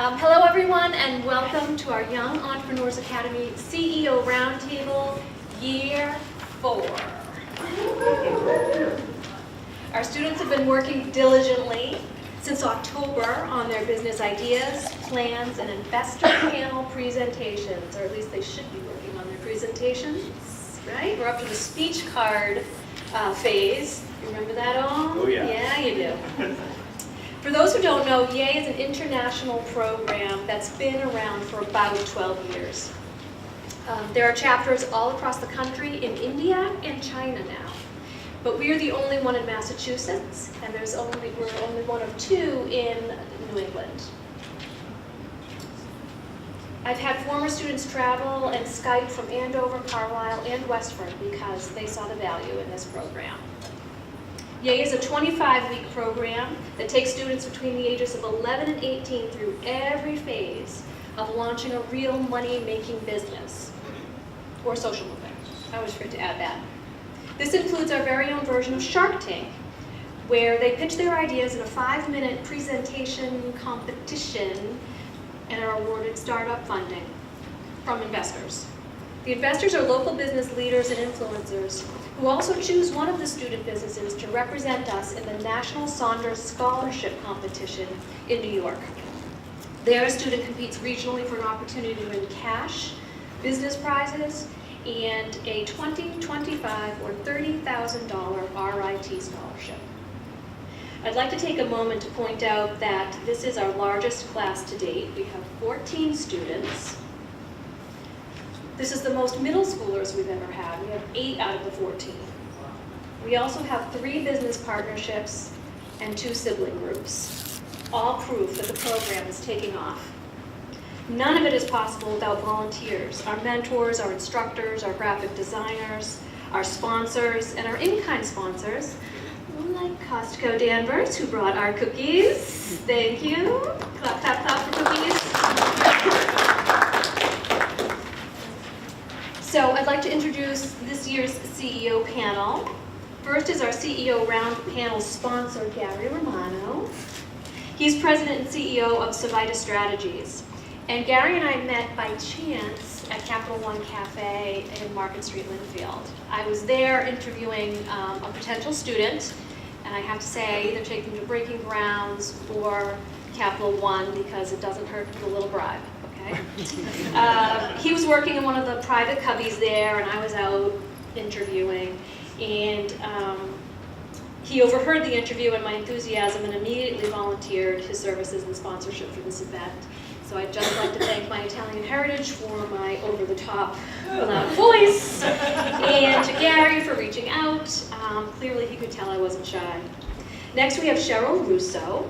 Hello everyone, and welcome to our Young Entrepreneurs Academy CEO Roundtable Year 4. Our students have been working diligently since October on their business ideas, plans, and investor panel presentations, or at least they should be working on their presentations, right? We're up to the speech card phase. You remember that, Aum? Oh yeah. Yeah, you do. For those who don't know, YEA is an international program that's been around for about 12 years. There are chapters all across the country, in India and China now. But we're the only one in Massachusetts, and we're only one of two in New England. I've had former students travel and Skype from Andover, Carlisle, and Westford because they saw the value in this program. YEA is a 25-week program that takes students between the ages of 11 and 18 through every phase of launching a real money-making business or social movement. I always forget to add that. This includes our very own version of Shark Tank, where they pitch their ideas in a 5-minute presentation competition and are awarded startup funding from investors. The investors are local business leaders and influencers who also choose one of the student businesses to represent us in the National Saunders Scholarship Competition in New York. There, a student competes regionally for an opportunity to win cash, business prizes, and a $20,000, $25,000, or $30,000 RIT scholarship. I'd like to take a moment to point out that this is our largest class to date. We have 14 students. This is the most middle schoolers we've ever had. We have 8 out of the 14. We also have 3 business partnerships and 2 sibling groups, all proof that the program is taking off. None of it is possible without volunteers, our mentors, our instructors, our graphic designers, our sponsors, and our in-kind sponsors, like Costco Danvers, who brought our cookies. Thank you. Clap, clap, clap for cookies. So I'd like to introduce this year's CEO panel. First is our CEO Round panel sponsor, Gary Romano. He's president and CEO of Savita Strategies. And Gary and I met by chance at Capital One Cafe in Market Street, Linfield. I was there interviewing a potential student, and I have to say I either take them to Breaking Grounds or Capital One because it doesn't hurt to give a little bribe. He was working in one of the private cubbies there, and I was out interviewing, and he overheard the interview and my enthusiasm and immediately volunteered his services and sponsorship for this event. So I'd just like to thank my Italian heritage for my over-the-top loud voice, and to Gary for reaching out. Clearly he could tell I wasn't shy. Next we have Cheryl Russo,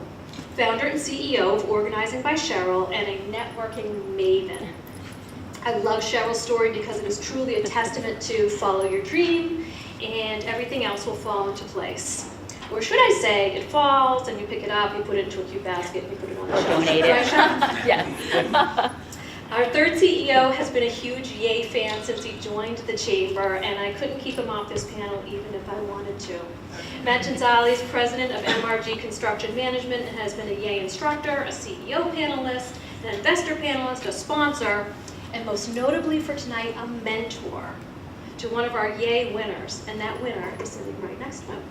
founder and CEO of Organizing by Cheryl and a networking maven. I love Cheryl's story because it is truly a testament to follow your dream and everything else will fall into place. Or should I say, it falls and you pick it up, you put it into a cute basket, and you put it on the shelf. Donate it. Yes. Our third CEO has been a huge YEA fan since he joined the chamber, and I couldn't keep him off this panel even if I wanted to. Matt Genzale is president of MRG Construction Management and has been a YEA instructor, a CEO panelist, an investor panelist, a sponsor, and most notably for tonight, a mentor to one of our YEA winners, and that winner is sitting right next to him.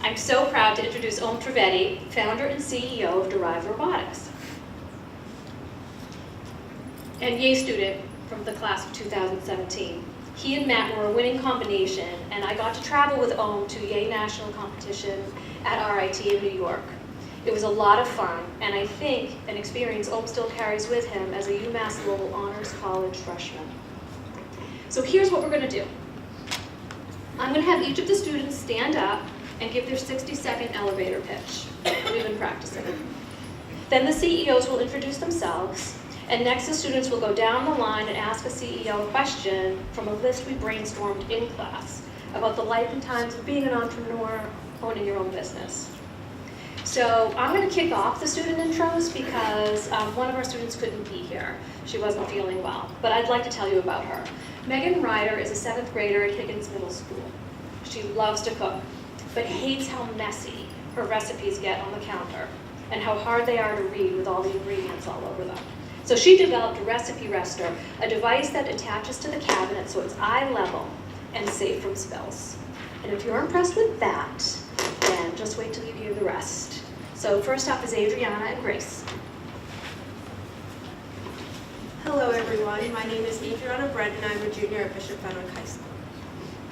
I'm so proud to introduce Aum Trivedi, founder and CEO of Derived Robotics, and YEA student from the class of 2017. He and Matt were a winning combination, and I got to travel with Aum to YEA national competition at RIT in New York. It was a lot of fun, and I think an experience Aum still carries with him as a UMass Lowell Honors College freshman. So here's what we're going to do. I'm going to have each of the students stand up and give their 60-second elevator pitch. We've been practicing. Then the CEOs will introduce themselves, and next the students will go down the line and ask a CEO a question from a list we brainstormed in class about the life and times of being an entrepreneur, owning your own business. So I'm going to kick off the student intros because one of our students couldn't be here. She wasn't feeling well, but I'd like to tell you about her. Megan Ryder is a 7th grader at Higgins Middle School. She loves to cook, but hates how messy her recipes get on the counter. and how hard they are to read with all the ingredients all over them. So she developed a recipe rester, a device that attaches to the cabinet so it's eye level and safe from spills. And if you're impressed with that, then just wait till you hear the rest. So first up is Adriana and Grace. Hello everyone, my name is Adriana Brent and I'm a junior at Bishop Fenwick High School.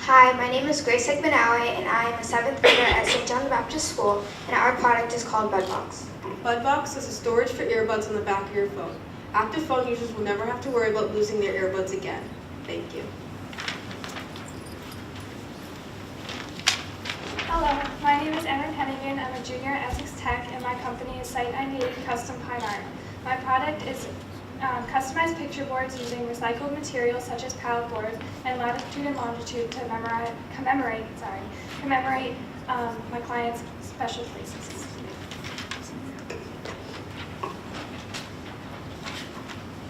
Hi, my name is Grace Egmanawi and I am a 7th grader at St. John the Baptist School, and our product is called Budbox. Budbox is a storage for earbuds on the back of your phone. Active phone users will never have to worry about losing their earbuds again. Thank you. Hello, my name is Erin Hennigan. I'm a junior at Essex Tech and my company is Site 98 Custom Pine Art. My product is customized picture boards using recycled materials such as pallet boards and latitude and longitude to commemorate my clients' special places.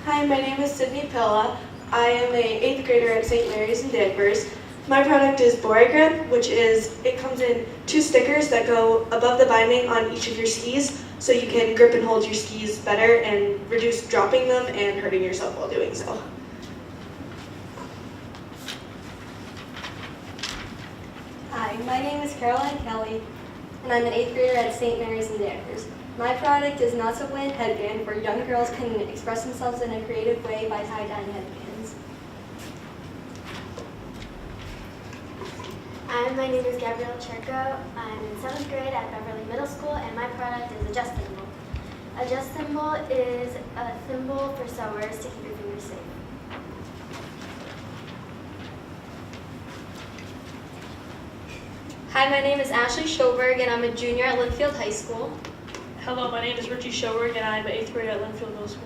Hi, my name is Sydney Pilla. I am an 8th grader at St. Mary's in Danvers. My product is BoraGrip, it comes in 2 stickers that go above the binding on each of your skis, so you can grip and hold your skis better and reduce dropping them and hurting yourself while doing so. Hi, my name is Caroline Kelly, and I'm an 8th grader at St. Mary's in Danvers. My product is Not So Bland headband, where young girls can express themselves in a creative way by tie-dyeing headbands. Hi, my name is Gabrielle Cherko. I'm in 7th grade at Beverly Middle School, and my product is a Just Thimble. A Just Thimble is a thimble for sewers to keep your fingers safe. Hi, my name is Ashley Schoberg, and I'm a junior at Linfield High School. Hello, my name is Richie Schoberg, and I'm an 8th grader at Linfield Middle School.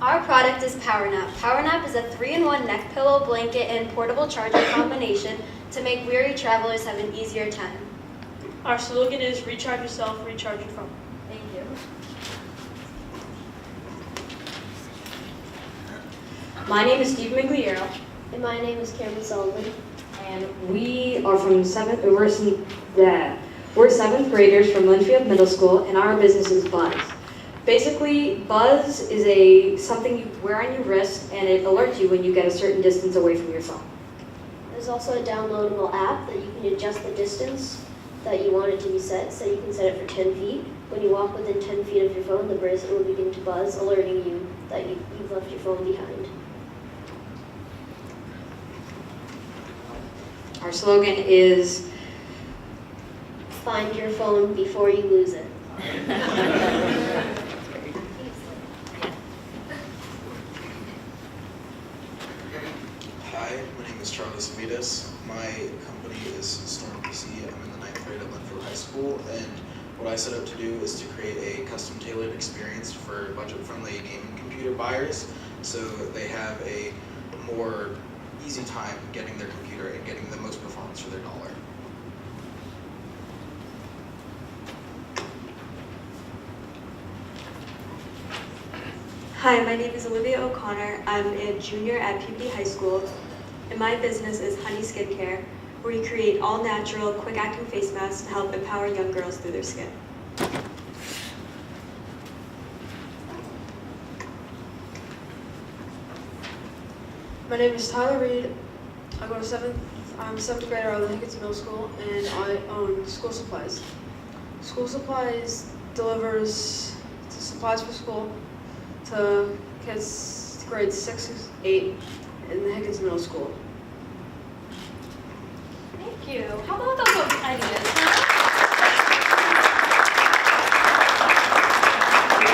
Our product is PowerNap. PowerNap is a 3-in-1 neck pillow, blanket, and portable charger combination to make weary travelers have an easier time. Our slogan is recharge yourself, recharge your phone. Thank you. My name is Steve Migliero. And my name is Cameron Sullivan. And we are from we're 7th graders from Linfield Middle School, and our business is Buzz. Basically, Buzz is something you wear on your wrist, and it alerts you when you get a certain distance away from your phone. There's also a downloadable app that you can adjust the distance that you want it to be set, so you can set it for 10 feet. When you walk within 10 feet of your phone, the bracelet will begin to buzz, alerting you that you've left your phone behind. Our slogan is, Find your phone before you lose it. Hi, my name is Charlie Savitas. My company is Storm PC. I'm in the 9th grade at Linfield High School, and what I set out to do is to create a custom tailored experience for budget-friendly gaming computer buyers, so they have a more easy time getting their computer and getting the most performance for their dollar. Hi, my name is Olivia O'Connor. I'm a junior at Peabody High School, and my business is Honey Skincare, where we create all-natural, quick-acting face masks to help empower young girls through their skin. My name is Tyler Reed. I'm a 7th grader at Higgins Middle School, and I own School Supplies. School Supplies delivers supplies for school to kids grades 6 to 8 in the Higgins Middle School. Thank you. How about those ideas?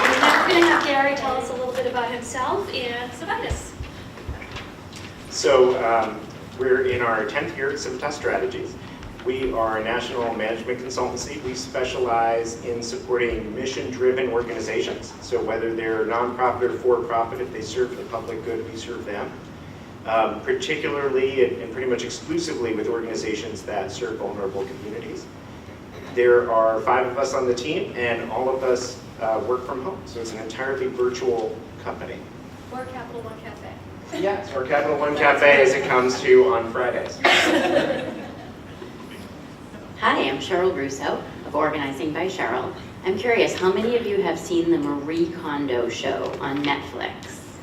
Now we're going to have Gary tell us a little bit about himself and Civitas. So we're in our 10th year at Civitas Strategies. We are a national management consultancy. We specialize in supporting mission-driven organizations. So whether they're nonprofit or for-profit, if they serve the public good, we serve them. Particularly and pretty much exclusively with organizations that serve vulnerable communities. There are 5 of us on the team, and all of us work from home. So it's an entirely virtual company. Or Capital One Cafe. Yes, or Capital One Cafe as it comes to on Fridays. Hi, I'm Cheryl Russo of Organizing by Cheryl, I'm curious, how many of you have seen the Marie Kondo show on Netflix?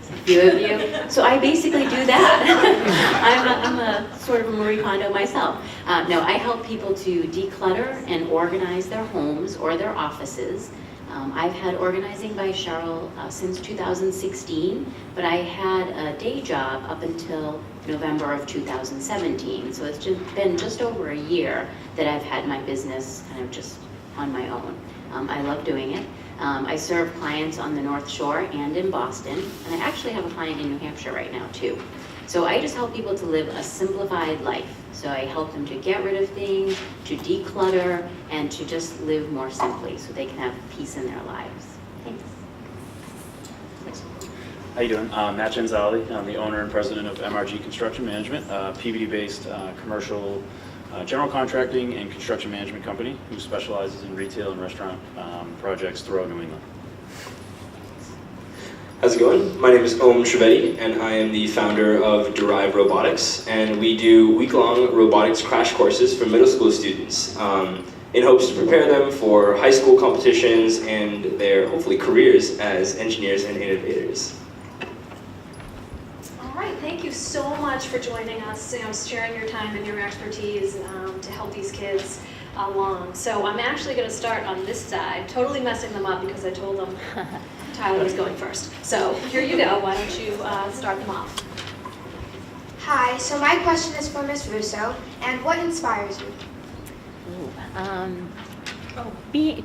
A few of you? So I basically do that. I'm a sort of a Marie Kondo myself. No, I help people to declutter and organize their homes or their offices. I've had Organizing by Cheryl since 2016, but I had a day job up until November of 2017. So it's been just over a year that I've had my business kind of just on my own. I love doing it. I serve clients on the North Shore and in Boston, and I actually have a client in New Hampshire right now too. So I just help people to live a simplified life. So I help them to get rid of things, to declutter, and to just live more simply so they can have peace in their lives. Thanks. How you doing? Matt Genzale. I'm the owner and president of MRG Construction Management, a PVD-based commercial general contracting and construction management company who specializes in retail and restaurant projects throughout New England. How's it going? My name is Aum Trivedi, and I am the founder of Derive Robotics, and we do week-long robotics crash courses for middle school students in hopes to prepare them for high school competitions and their, hopefully, careers as engineers and innovators. All right, thank you so much for joining us, sharing your time and your expertise to help these kids along. So I'm actually going to start on this side, totally messing them up because I told them Tyler was going first. So here you go. Why don't you start them off? Hi, so my question is for Ms. Russo, and what inspires you?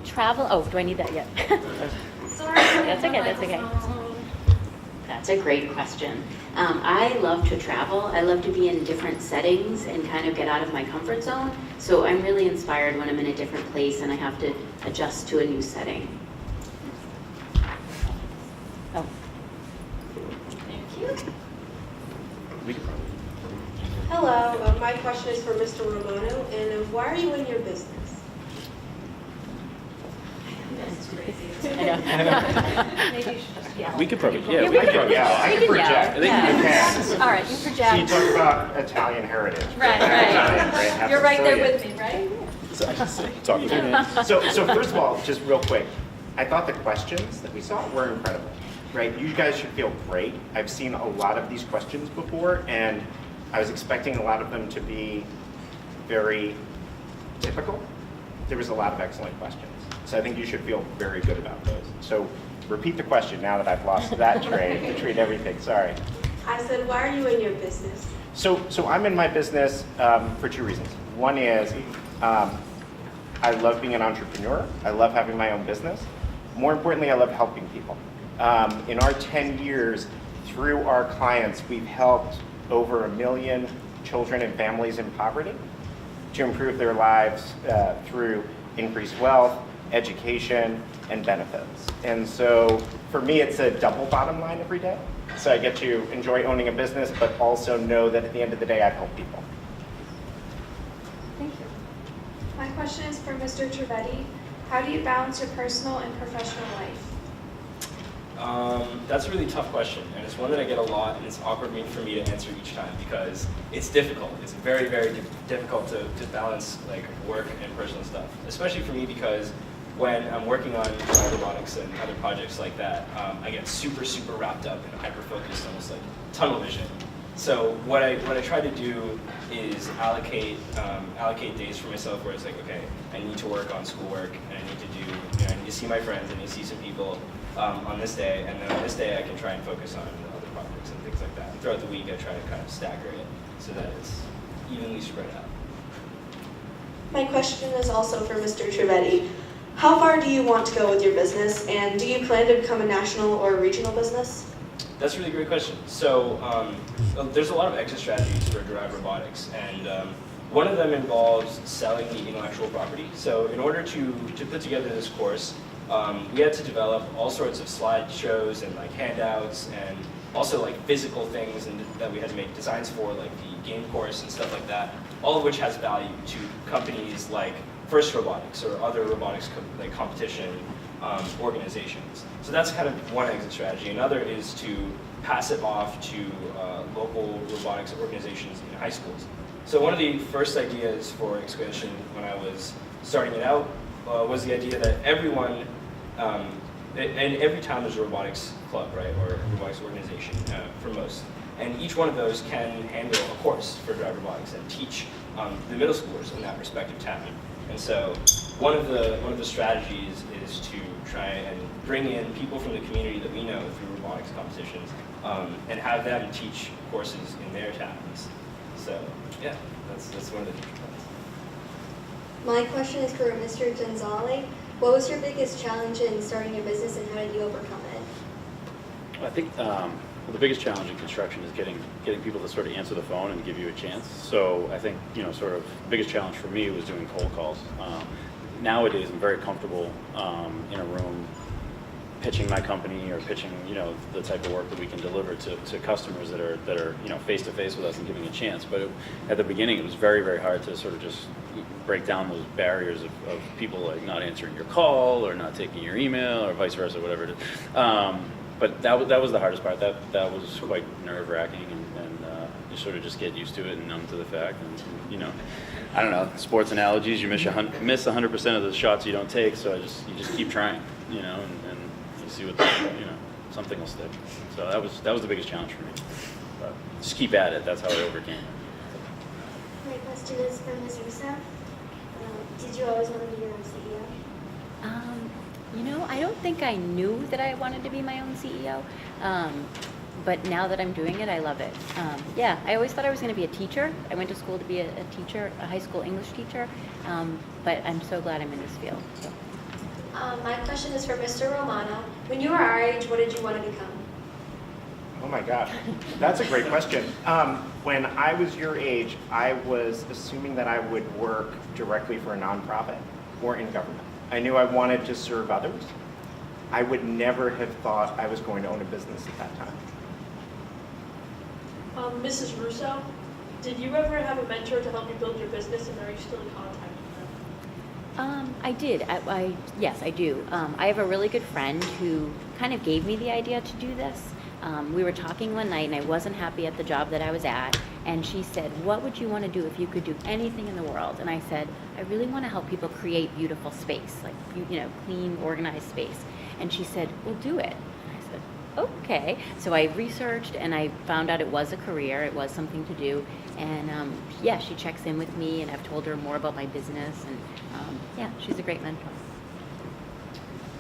Travel. Oh, do I need that yet? Sorry. That's okay. That's okay. That's a great question. I love to travel. I love to be in different settings and kind of get out of my comfort zone. So I'm really inspired when I'm in a different place and I have to adjust to a new setting. Oh. Thank you. Hello, my question is for Mr. Romano, and why are you in your business? We could probably, I can project. I think you can. All right, you project. So you talk about Italian heritage. Right. Italian, You're right there Sicilian. with me, right? talk with your hands. So first of all, just real quick, I thought the questions that we saw were incredible, right? You guys should feel great. I've seen a lot of these questions before, and I was expecting a lot of them to be very typical. There was a lot of excellent questions. So I think you should feel very good about those. So repeat the question now that I've lost that trade everything, sorry. I said, why are you in your business? So I'm in my business for two reasons. One is I love being an entrepreneur. I love having my own business. More importantly, I love helping people. In our 10 years, through our clients, we've helped over 1 million children and families in poverty to improve their lives through increased wealth, education, and benefits. And so for me, it's a double bottom line every day. So I get to enjoy owning a business, but also know that at the end of the day, I help people. Thank you. My question is for Mr. Trivedi. How do you balance your personal and professional life? That's a really tough question, and it's one that I get a lot, and it's awkward for me to answer each time because it's difficult. It's very, very difficult to balance like work and personal stuff, especially for me because when I'm working on robotics and other projects like that, I get super, super wrapped up and hyper-focused, almost like tunnel vision. So what I try to do is allocate days for myself where it's like, okay, I need to work on schoolwork, and I need to I need to see my friends, I need to see some people on this day, and then on this day I can try and focus on other projects and things like that. And throughout the week I try to kind of stagger it so that it's evenly spread out. My question is also for Mr. Trivedi. How far do you want to go with your business, and do you plan to become a national or regional business? That's a really great question. So there's a lot of exit strategies for Derive Robotics, and one of them involves selling the intellectual property. So in order to put together this course, we had to develop all sorts of slideshows and like handouts and also like physical things and that we had to make designs for, like the game course and stuff like that, all of which has value to companies like First Robotics or other robotics like competition organizations. So that's kind of one exit strategy. Another is to pass it off to local robotics organizations in high schools. So one of the first ideas for expansion when I was starting it out was the idea that everyone, and every town there's a robotics club, right, or a robotics organization for most. And each one of those can handle a course for drive robotics and teach the middle schoolers in that respective town. And so one of the strategies is to try and bring in people from the community that we know through robotics competitions and have them teach courses in their towns. So yeah, that's one of the future plans. My question is for Mr. Genzale. What was your biggest challenge in starting your business and how did you overcome it? I think well, the biggest challenge in construction is getting people to sort of answer the phone and give you a chance. So I think, sort of the biggest challenge for me was doing cold calls. Nowadays, I'm very comfortable in a room pitching my company or pitching, the type of work that we can deliver to customers that are face to face with us and giving a chance. But at the beginning, it was very, very hard to sort of just break down those barriers of people like not answering your call or not taking your email or vice versa, whatever it is. But that was the hardest part. That was quite nerve-wracking, and you sort of just get used to it and numb to the fact. And I don't know, sports analogies, you miss 100% of the shots you don't take, so you just keep trying, and you see what something will stick. So that was the biggest challenge for me. But just keep at it. That's how I overcame it. My question is for Ms. Russo. Did you always want to be your own CEO? I don't think I knew that I wanted to be my own CEO, but now that I'm doing it, I love it. I always thought I was going to be a teacher. I went to school to be a teacher, a high school English teacher, but I'm so glad I'm in this field. So. My question is for Mr. Romano. When you were our age, what did you want to become? Oh my gosh, that's a great question. When I was your age, I was assuming that I would work directly for a nonprofit or in government. I knew I wanted to serve others. I would never have thought I was going to own a business at that time. Mrs. Russo, did you ever have a mentor to help you build your business, and are you still in contact with them? I did. Yes, I do. I have a really good friend who kind of gave me the idea to do this. We were talking one night, and I wasn't happy at the job that I was at, and she said, "What would you want to do if you could do anything in the world?" And I said, "I really want to help people create beautiful space, like clean, organized space." And she said, "Well, do it." And I said, "Okay." So I researched, and I found out it was a career, it was something to do, and she checks in with me, and I've told her more about my business, and she's a great mentor.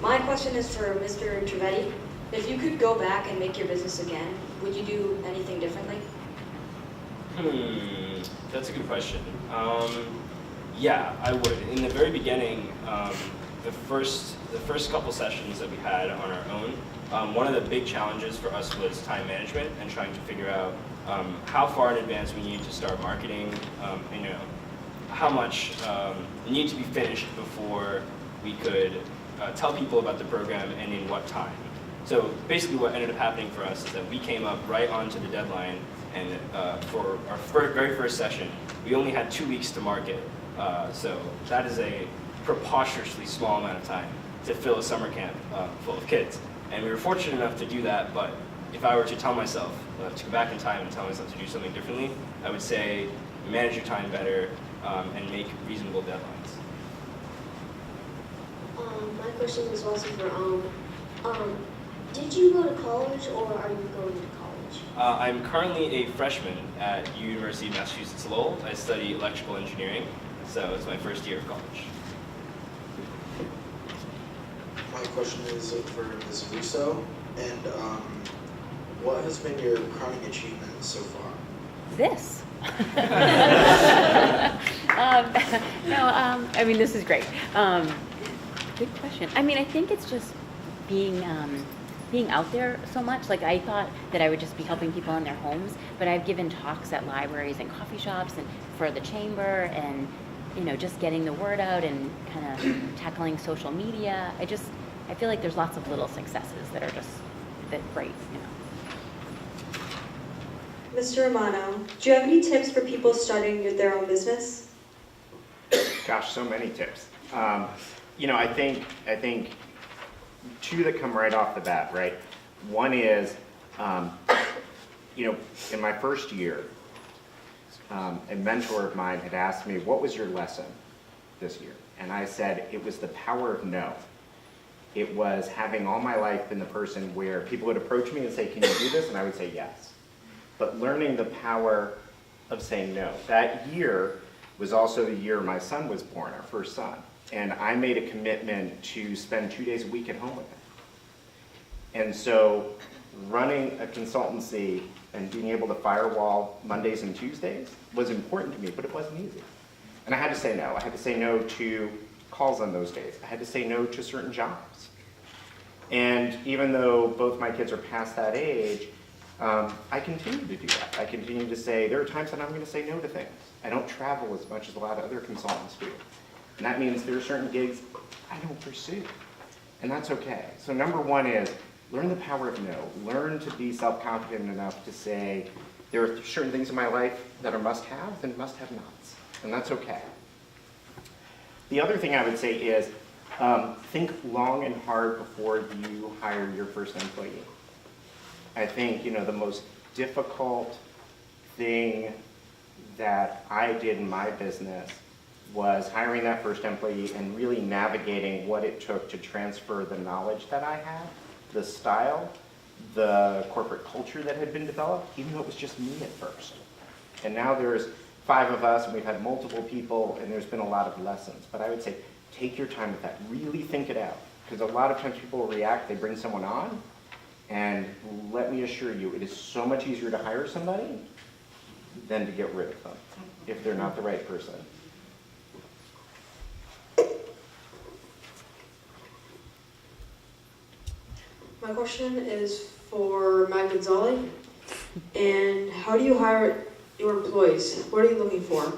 My question is for Mr. Trivedi. If you could go back and make your business again, would you do anything differently? That's a good question. Yeah, I would. In the very beginning, the first couple sessions that we had on our own, one of the big challenges for us was time management and trying to figure out how far in advance we need to start marketing, how much needed to be finished before we could tell people about the program and in what time. So basically what ended up happening for us is that we came up right onto the deadline, and for our very first session, we only had 2 weeks to market. So that is a preposterously small amount of time to fill a summer camp full of kids. And we were fortunate enough to do that, but if I were to tell myself, to go back in time and tell myself to do something differently, I would say manage your time better and make reasonable deadlines. My question is also for did you go to college or are you going to college? I'm currently a freshman at University of Massachusetts Lowell. I study electrical engineering, so it's my first year of college. My question is for Ms. Russo, and what has been your crowning achievement so far? This. This is great. Good question. I think it's just being out there so much. Like, I thought that I would just be helping people in their homes, but I've given talks at libraries and coffee shops and for the chamber, and just getting the word out and kind of tackling social media. I feel like there's lots of little successes that are just great. Mr. Romano, do you have any tips for people starting their own business? Gosh, so many tips. I think two that come right off the bat, right? One is, in my first year, a mentor of mine had asked me, "What was your lesson this year?" And I said it was the power of no. It was having all my life been the person where people would approach me and say, can you do this? And I would say yes. But learning the power of saying no. That year was also the year my son was born, our first son. And I made a commitment to spend 2 days a week at home with him. And so running a consultancy and being able to firewall Mondays and Tuesdays was important to me, but it wasn't easy. And I had to say no. I had to say no to calls on those days. I had to say no to certain jobs. And even though both my kids are past that age, I continue to do that. I continue to say, there are times that I'm going to say no to things. I don't travel as much as a lot of other consultants do. And that means there are certain gigs I don't pursue. And that's okay. So number one is learn the power of no. Learn to be self-confident enough to say, there are certain things in my life that are must-haves and must-have-nots. And that's okay. The other thing I would say is think long and hard before you hire your first employee. I think, the most difficult thing that I did in my business was hiring that first employee and really navigating what it took to transfer the knowledge that I had, the style, the corporate culture that had been developed, even though it was just me at first. And now there's 5 of us, and we've had multiple people, and there's been a lot of lessons. But I would say, take your time with that. Really think it out. Because a lot of times people react, they bring someone on, and let me assure you, it is so much easier to hire somebody than to get rid of them if they're not the right person. My question is for Matt Genzale. And how do you hire your employees? What are you looking for?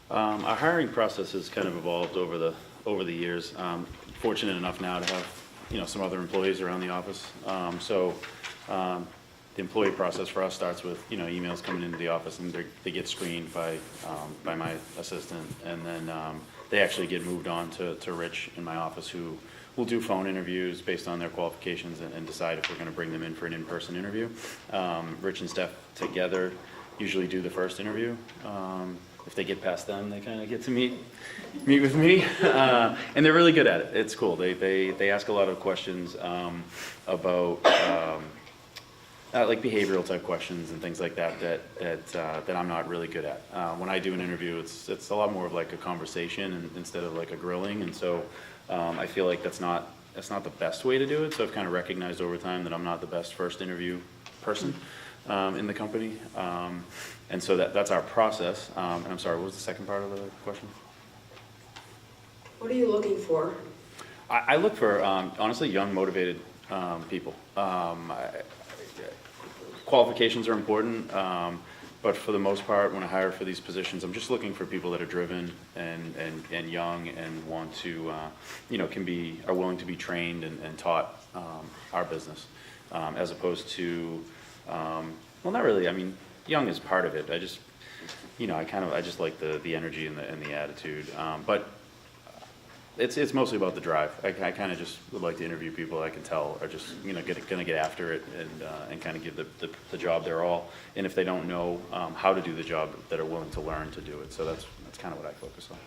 Our hiring process has kind of evolved over the years. Fortunate enough now to have some other employees around the office. The employee process for us starts with emails coming into the office, and they get screened by my assistant, and then they actually get moved on to Rich in my office, who will do phone interviews based on their qualifications and decide if we're going to bring them in for an in-person interview. Rich and Steph together usually do the first interview. If they get past them, they kind of get to meet with me, and they're really good at it. It's cool. They ask a lot of questions about like behavioral type questions and things like that I'm not really good at. When I do an interview, it's a lot more of like a conversation instead of like a grilling, and so I feel like that's not the best way to do it. So I've kind of recognized over time that I'm not the best first interview person in the company. And so that's our process. And I'm sorry, what was the second part of the question? What are you looking for? I look for, honestly, young, motivated people. Qualifications are important, but for the most part, when I hire for these positions, I'm just looking for people that are driven and young and want to, are willing to be trained and taught our business, as opposed to, well, not really. I mean, young is part of it. I just, I just like the energy and the attitude. But it's mostly about the drive. I kind of just would like to interview people I can tell are just, going to get after it and kind of give the job their all. And if they don't know how to do the job, that are willing to learn to do it. So that's kind of what I focus on.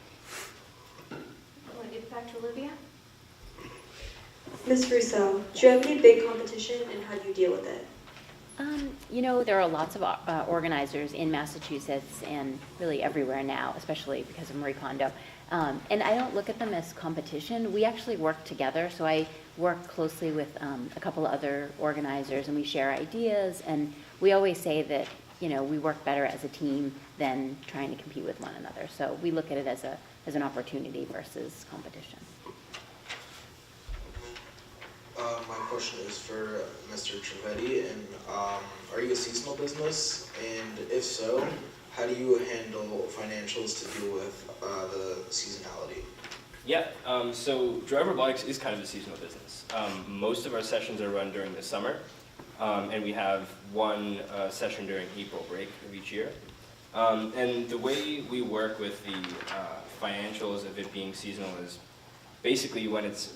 I want to give it back to Olivia. Ms. Russo, do you have any big competition, and how do you deal with it? There are lots of organizers in Massachusetts and really everywhere now, especially because of Marie Kondo. And I don't look at them as competition. We actually work together. So I work closely with a couple of other organizers, and we share ideas. And we always say that, we work better as a team than trying to compete with one another. So we look at it as an opportunity versus competition. My question is for Mr. Trivedi, and are you a seasonal business? And if so, how do you handle financials to deal with the seasonality? Yeah, so Drive Robotics is kind of a seasonal business. Most of our sessions are run during the summer, and we have one session during April break of each year. And the way we work with the financials of it being seasonal is basically when it's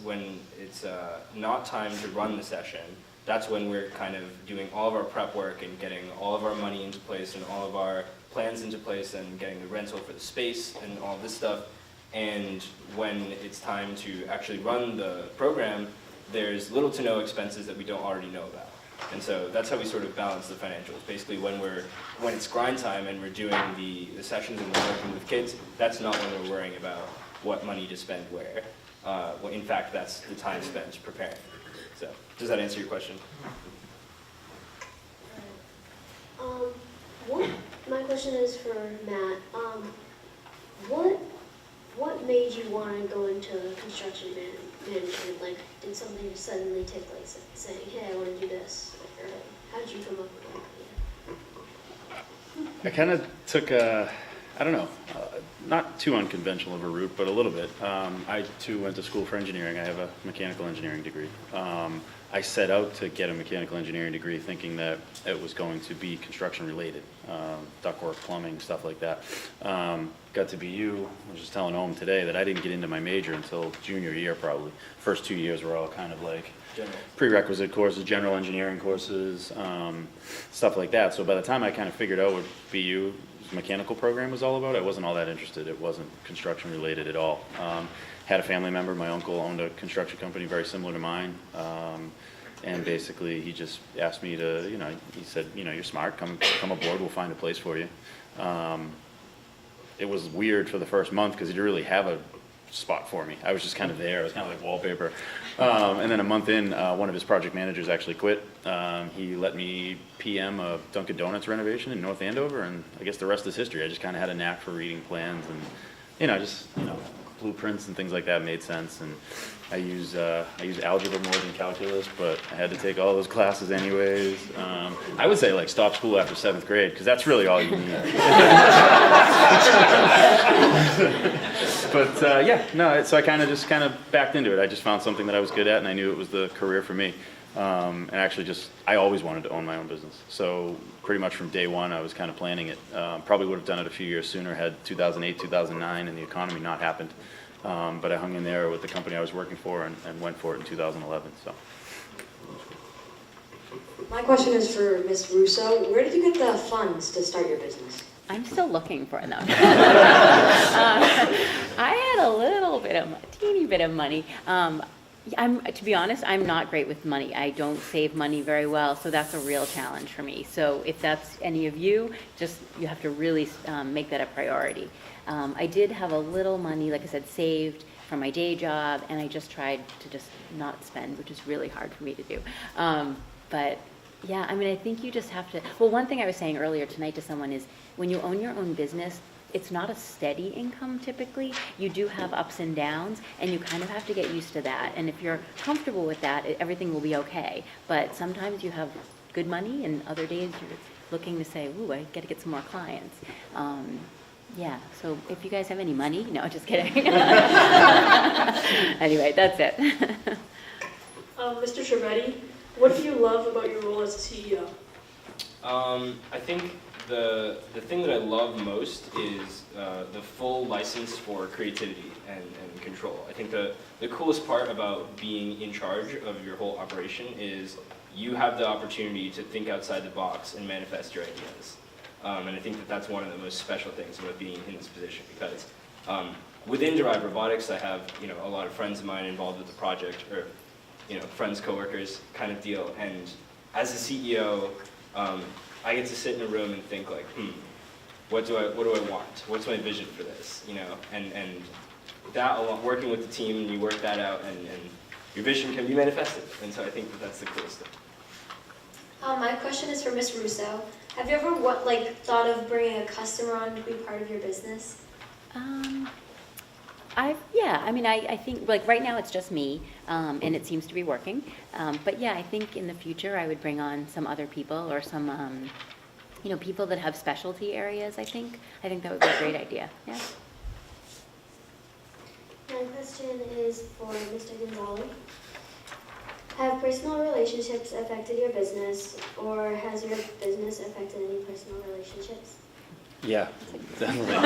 not time to run the session, that's when we're kind of doing all of our prep work and getting all of our money into place and all of our plans into place and getting the rental for the space and all this stuff. And when it's time to actually run the program, there's little to no expenses that we don't already know about. And so that's how we sort of balance the financials. Basically, when it's grind time and we're doing the sessions and we're working with kids, that's not when we're worrying about what money to spend where. Well, in fact, that's the time spent preparing. So, does that answer your question? My question is for Matt. What made you want to go into construction management? Like, did something suddenly take place, saying, hey, I want to do this? Or how did you come up with that idea? I kind of took a, I don't know, not too unconventional of a route, but a little bit. I too went to school for engineering. I have a mechanical engineering degree. I set out to get a mechanical engineering degree thinking that it was going to be construction related, ductwork, plumbing, stuff like that. Got to BU, I was just telling Aum today that I didn't get into my major until junior year probably. First 2 years were all kind of like prerequisite courses, general engineering courses, stuff like that. So by the time I kind of figured out what BU mechanical program was all about, I wasn't all that interested. It wasn't construction related at all. Had a family member, my uncle owned a construction company very similar to mine, and basically he just asked me to, he said, you're smart, come aboard, we'll find a place for you. It was weird for the first month because he didn't really have a spot for me. I was just kind of there. I was kind of like wallpaper. And then a month in, one of his project managers actually quit. He let me PM a Dunkin' Donuts renovation in North Andover, and I guess the rest is history. I just kind of had a knack for reading plans, and blueprints and things like that made sense. And I use algebra more than calculus, but I had to take all those classes anyways. I would say like stop school after 7th grade because that's really all you need. But so I kind of backed into it. I just found something that I was good at, and I knew it was the career for me. And actually I always wanted to own my own business. So pretty much from day one, I was kind of planning it. Probably would have done it a few years sooner had 2008, 2009 and the economy not happened. But I hung in there with the company I was working for and went for it in 2011. So. My question is for Ms. Russo. Where did you get the funds to start your business? I'm still looking for them. I had a little bit of, teeny bit of money. To be honest, I'm not great with money. I don't save money very well, so that's a real challenge for me. So if that's any of you, you have to really make that a priority. I did have a little money, like I said, saved from my day job, and I just tried to just not spend, which is really hard for me to do. But yeah, I think you just have to, one thing I was saying earlier tonight to someone is when you own your own business, it's not a steady income typically. You do have ups and downs, and you kind of have to get used to that. And if you're comfortable with that, everything will be okay. But sometimes you have good money, and other days you're looking to say, ooh, I got to get some more clients. So if you guys have any money, no, just kidding. Anyway, that's it. Mr. Trivedi, what do you love about your role as a CEO? I think the thing that I love most is the full license for creativity and control. I think the coolest part about being in charge of your whole operation is you have the opportunity to think outside the box and manifest your ideas. And I think that's one of the most special things about being in this position, because within Derived Robotics, I have a lot of friends of mine involved with the project, or friends, coworkers kind of deal. And as a CEO, I get to sit in a room and think like, what do I want? What's my vision for this? And that, working with the team, you work that out, and your vision can be manifested. And so I think that's the coolest thing. My question is for Ms. Russo. Have you ever thought of bringing a customer on to be part of your business? I think like right now it's just me, and it seems to be working. But yeah, I think in the future I would bring on some other people or some, people that have specialty areas. I think that would be a great idea. Yeah. My question is for Mr. Genzale. Have personal relationships affected your business, or has your business affected any personal relationships? Yeah, definitely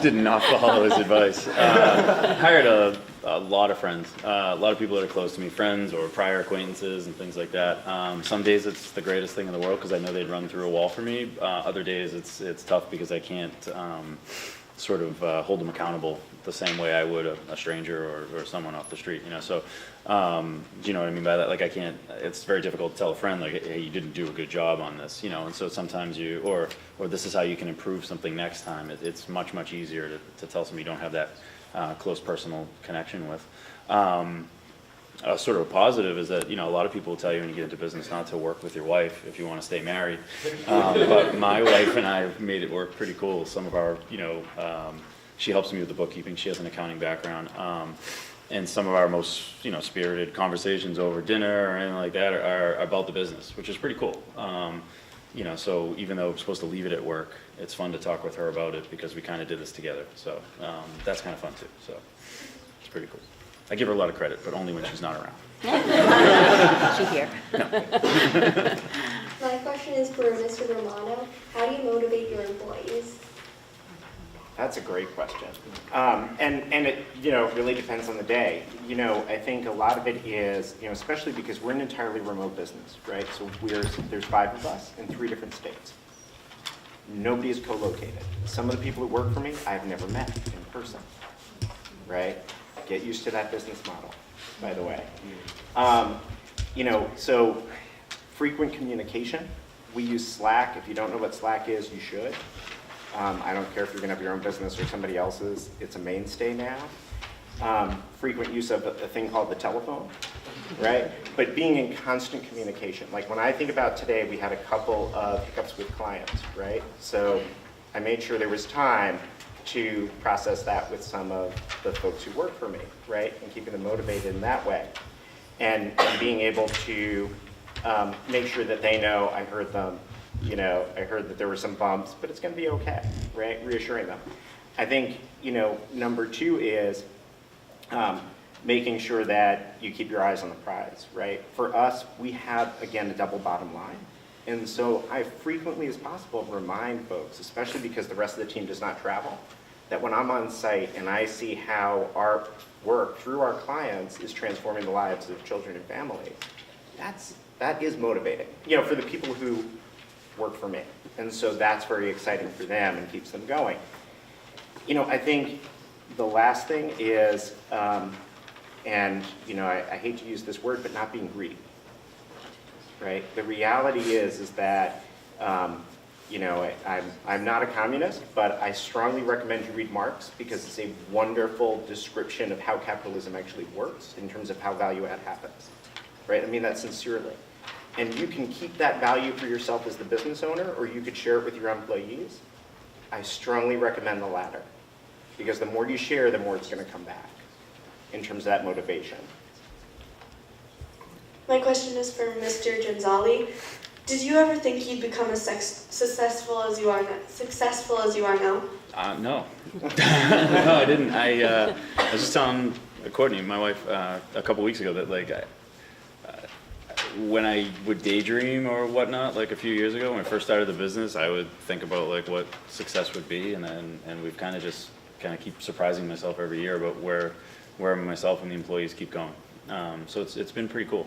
did not follow his advice. Hired a lot of friends, a lot of people that are close to me, friends or prior acquaintances and things like that. Some days it's the greatest thing in the world because I know they'd run through a wall for me. Other days it's tough because I can't sort of hold them accountable the same way I would a stranger or someone off the street, you know. So, do you know what I mean by that? Like, I can't. It's very difficult to tell a friend like, hey, you didn't do a good job on this, you know. And so sometimes or this is how you can improve something next time. It's much easier to tell somebody you don't have that close personal connection with. Sort of a positive is that, you know, a lot of people will tell you when you get into business not to work with your wife if you want to stay married. But my wife and I have made it work pretty cool. Some of our, you know, she helps me with the bookkeeping. She has an accounting background. And some of our most, you know, spirited conversations over dinner or anything like that are about the business, which is pretty cool. You know, so even though I'm supposed to leave it at work, it's fun to talk with her about it because we kind of did this together. So that's kind of fun too. So it's pretty cool. I give her a lot of credit, but only when she's not around. She's here. No. My question is for Mr. Romano. How do you motivate your employees? That's a great question. And it, you know, really depends on the day. You know, I think a lot of it is, you know, especially because we're an entirely remote business, right? So there's 5 of us in 3 different states. Nobody is co-located. Some of the people who work for me, I've never met in person, right? Get used to that business model, by the way. You know, so frequent communication. We use Slack. If you don't know what Slack is, you should. I don't care if you're going to have your own business or somebody else's. It's a mainstay now. Frequent use of a thing called the telephone, right? But being in constant communication. Like when I think about today, we had a couple of hiccups with clients, right? So I made sure there was time to process that with some of the folks who work for me, right? And keeping them motivated in that way. And being able to make sure that they know I heard them, you know, I heard that there were some bumps, but it's going to be okay, right? Reassuring them. I think, you know, number 2 is making sure that you keep your eyes on the prize, right? For us, we have, again, a double bottom line. And so I frequently as possible remind folks, especially because the rest of the team does not travel, that when I'm on site and I see how our work through our clients is transforming the lives of children and families, that is motivating, you know, for the people who work for me. And so that's very exciting for them and keeps them going. You know, I think the last thing is, and, you know, I hate to use this word, but not being greedy. Right? The reality is that, you know, I'm not a communist, but I strongly recommend you read Marx because it's a wonderful description of how capitalism actually works in terms of how value add happens. Right? I mean that sincerely. And you can keep that value for yourself as the business owner, or you could share it with your employees. I strongly recommend the latter because the more you share, the more it's going to come back in terms of that motivation. My question is for Mr. Genzale. Did you ever think you'd become as successful as you are now? No. No, I didn't. I was just telling Courtney, my wife, a couple weeks ago that like when I would daydream or whatnot, like a few years ago when I first started the business, I would think about like what success would be, and we've kind of keep surprising myself every year about where myself and the employees keep going. So it's been pretty cool.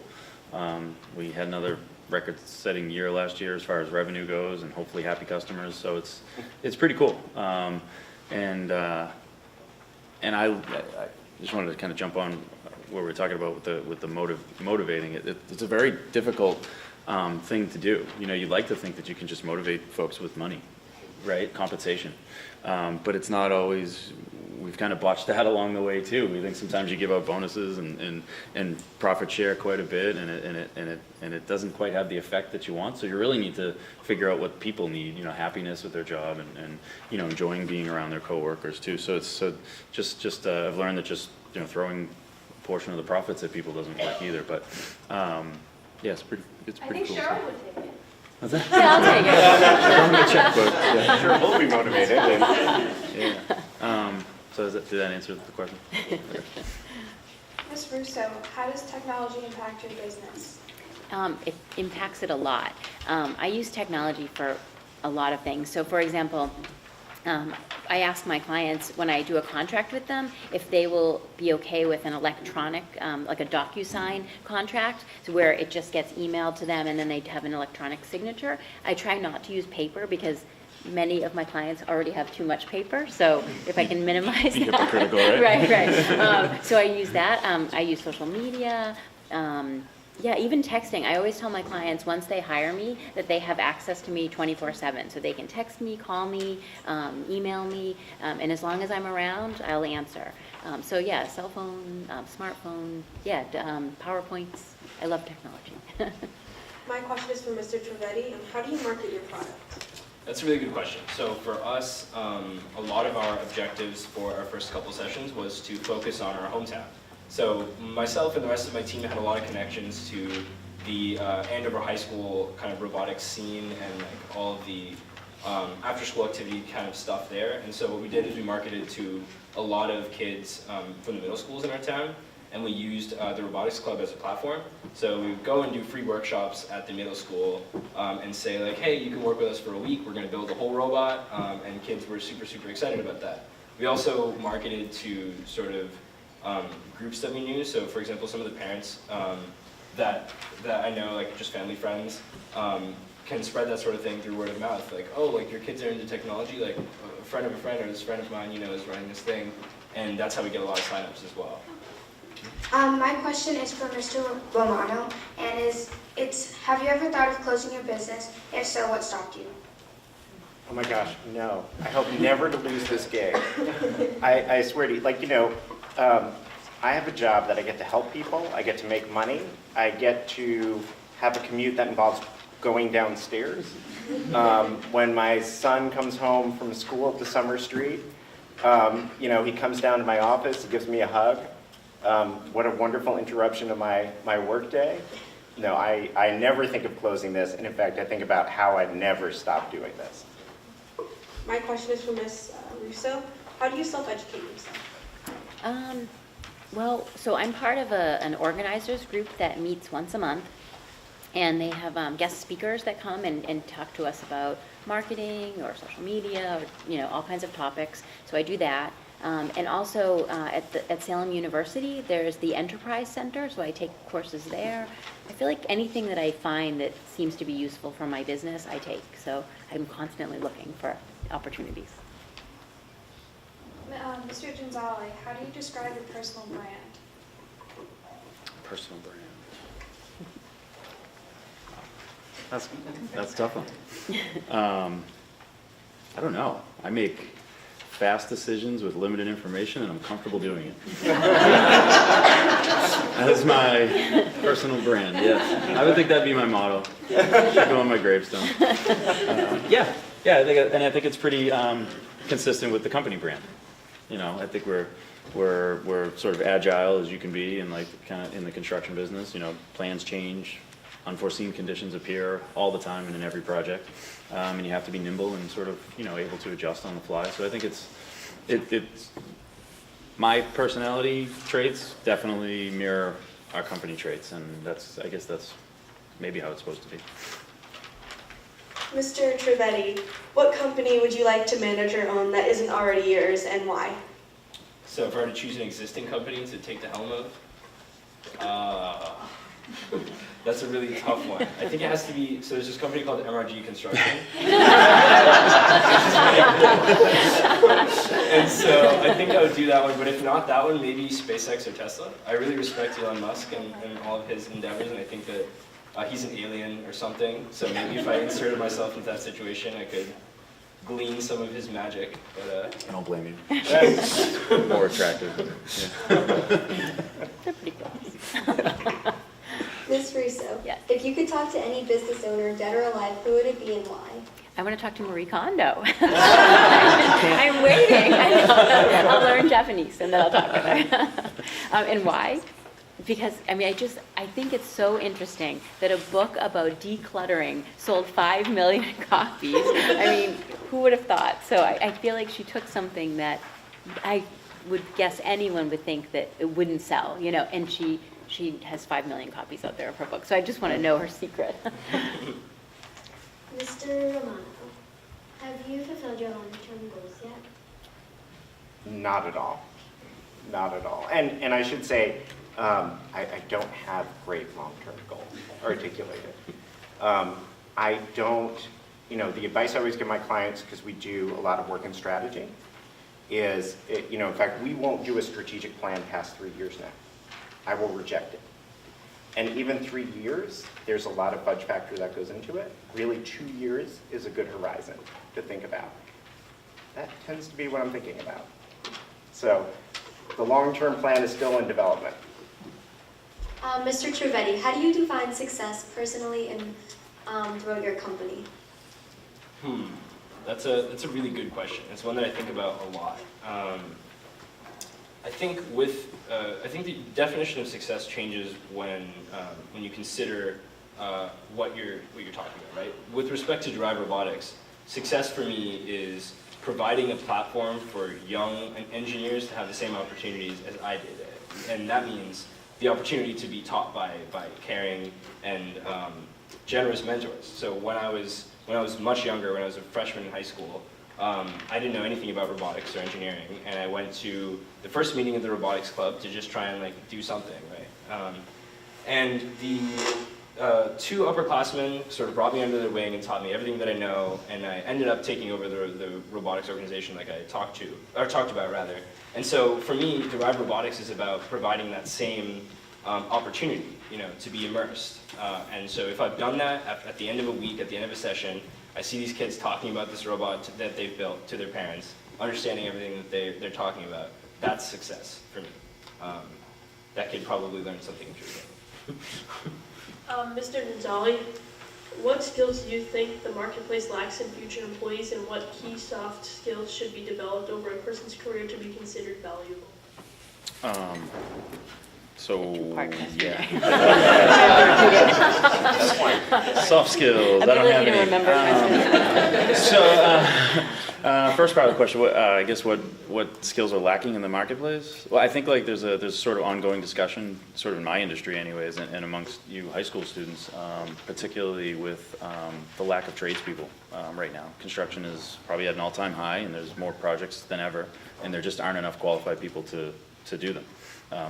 We had another record-setting year last year as far as revenue goes, and hopefully happy customers. So it's pretty cool. And I just wanted to kind of jump on what we were talking about with the motivating. It's a very difficult thing to do. You know, you like to think that you can just motivate folks with money, right? Compensation, but it's not always. We've kind of botched that along the way too. We think sometimes you give out bonuses and profit share quite a bit, and it doesn't quite have the effect that you want. So you really need to figure out what people need. You know, happiness with their job and you know, enjoying being around their coworkers too. So just I've learned that just, you know, throwing a portion of the profits at people doesn't work either. But yeah, it's pretty I think cool. Cheryl would take it. What's that? Yeah, I'll take it. Show me a checkbook. Yeah. Sure, we'll be motivated. Yeah. So did that answer the question? Okay. Ms. Russo, how does technology impact your business? It impacts it a lot. I use technology for a lot of things. So for example, I ask my clients when I do a contract with them if they will be okay with an electronic, like a DocuSign contract, so where it just gets emailed to them and then they have an electronic signature. I try not to use paper because many of my clients already have too much paper, so if I can minimize Be that. hypocritical, right? Right. So I use that. I use social media. Yeah, even texting. I always tell my clients once they hire me that they have access to me 24/7. So they can text me, call me, email me, and as long as I'm around, I'll answer. So yeah, cell phone, smartphone, yeah, PowerPoints. I love technology. My question is for Mr. Trivedi. How do you market your product? That's a really good question. So for us, a lot of our objectives for our first couple sessions was to focus on our hometown. So myself and the rest of my team had a lot of connections to the Andover High School kind of robotics scene and like all of the after-school activity kind of stuff there. And so what we did is we marketed to a lot of kids from the middle schools in our town, and we used the robotics club as a platform. So we would go and do free workshops at the middle school and say like, hey, you can work with us for a week. We're going to build a whole robot, and kids were super, super excited about that. We also marketed to sort of groups that we knew. So for example, some of the parents that I know, like just family friends, can spread that sort of thing through word of mouth. Like, oh, like your kids are into technology, like a friend of a friend or this friend of mine, you know, is running this thing. And that's how we get a lot of signups as well. My question is for Mr. Romano, and have you ever thought of closing your business? If so, what stopped you? Oh my gosh, no. I hope never to lose this gig. I swear to you, like, you know, I have a job that I get to help people, I get to make money, I get to have a commute that involves going downstairs. When my son comes home from school up to Summer Street, you know, he comes down to my office, he gives me a hug. What a wonderful interruption to my work day. No, I never think of closing this, and in fact, I think about how I'd never stop doing this. My question is for Ms. Russo. How do you self-educate yourself? Well, so I'm part of an organizers group that meets once a month, and they have guest speakers that come and talk to us about marketing or social media or, you know, all kinds of topics. So I do that. And also at Salem University, there's the Enterprise Center, so I take courses there. I feel like anything that I find that seems to be useful for my business, I take. So I'm constantly looking for opportunities. Mr. Genzale, how do you describe your personal brand? Personal brand. That's a tough one. I don't know. I make fast decisions with limited information, and I'm comfortable doing it. That is my personal brand, yes. I would think that'd be my motto. Should go on my gravestone. Yeah, I think it's pretty consistent with the company brand. You know, I think we're sort of agile as you can be, and like kind of in the construction business. You know, plans change, unforeseen conditions appear all the time and in every project, and you have to be nimble and sort of, you know, able to adjust on the fly. So I think it's my personality traits definitely mirror our company traits, and I guess that's maybe how it's supposed to be. Mr. Trivedi, what company would you like to manage or own that isn't already yours, and why? So if I were to choose an existing company to take the helm of, that's a really tough one. I think it has to be, so there's this company called MRG Construction. And so I think I would do that one, but if not that one, maybe SpaceX or Tesla. I really respect Elon Musk and all of his endeavors, and I think that he's an alien or something. So maybe if I inserted myself into that situation, I could glean some of his magic. But I don't blame you. More attractive. Yeah. They're pretty close. Ms. Russo, yes. If you could talk to any business owner, dead or alive, who would it be and why? I want to talk to Marie Kondo. I'm waiting. I know. I'll learn Japanese and then I'll talk with her. And why? Because, I mean, I think it's so interesting that a book about decluttering sold 5 million copies. I mean, who would have thought? So I feel like she took something that I would guess anyone would think that it wouldn't sell, you know, and she has 5 million copies out there of her book. So I just want to know her secret. Mr. Romano, have you fulfilled your long-term goals yet? Not at all. Not at all. And I should say, I don't have great long-term goals articulated. I don't the advice I always give my clients, because we do a lot of work in strategy, is, in fact, we won't do a strategic plan past 3 years now. I will reject it. And even 3 years, there's a lot of fudge factor that goes into it. Really, 2 years is a good horizon to think about. That tends to be what I'm thinking about. So the long-term plan is still in development. Mr. Trivedi, how do you define success personally and throughout your company? That's a really good question. It's one that I think about a lot. I think the definition of success changes when you consider what you're talking about, right? With respect to Derive Robotics, success for me is providing a platform for young engineers to have the same opportunities as I did, and that means the opportunity to be taught by caring and generous mentors. So when I was much younger, when I was a freshman in high school, I didn't know anything about robotics or engineering, and I went to the first meeting of the robotics club to just try and do something, right? And the two upperclassmen sort of brought me under their wing and taught me everything that I know, and I ended up taking over the robotics organization like I talked about rather. And so for me, Derive Robotics is about providing that same opportunity, to be immersed. And so if I've done that at the end of a week, at the end of a session, I see these kids talking about this robot that they've built to their parents, understanding everything that they're talking about. That's success for me. That kid probably learned something interesting. Mr. Genzale, what skills do you think the marketplace lacks in future employees, and what key soft skills should be developed over a person's career to be considered valuable? Yeah. Soft skills. I don't have any. First part of the question, I guess what skills are lacking in the marketplace? Well, I think there's sort of ongoing discussion, sort of in my industry anyways, and amongst you high school students, particularly with the lack of tradespeople right now. Construction is probably at an all-time high, and there's more projects than ever, and there just aren't enough qualified people to do them.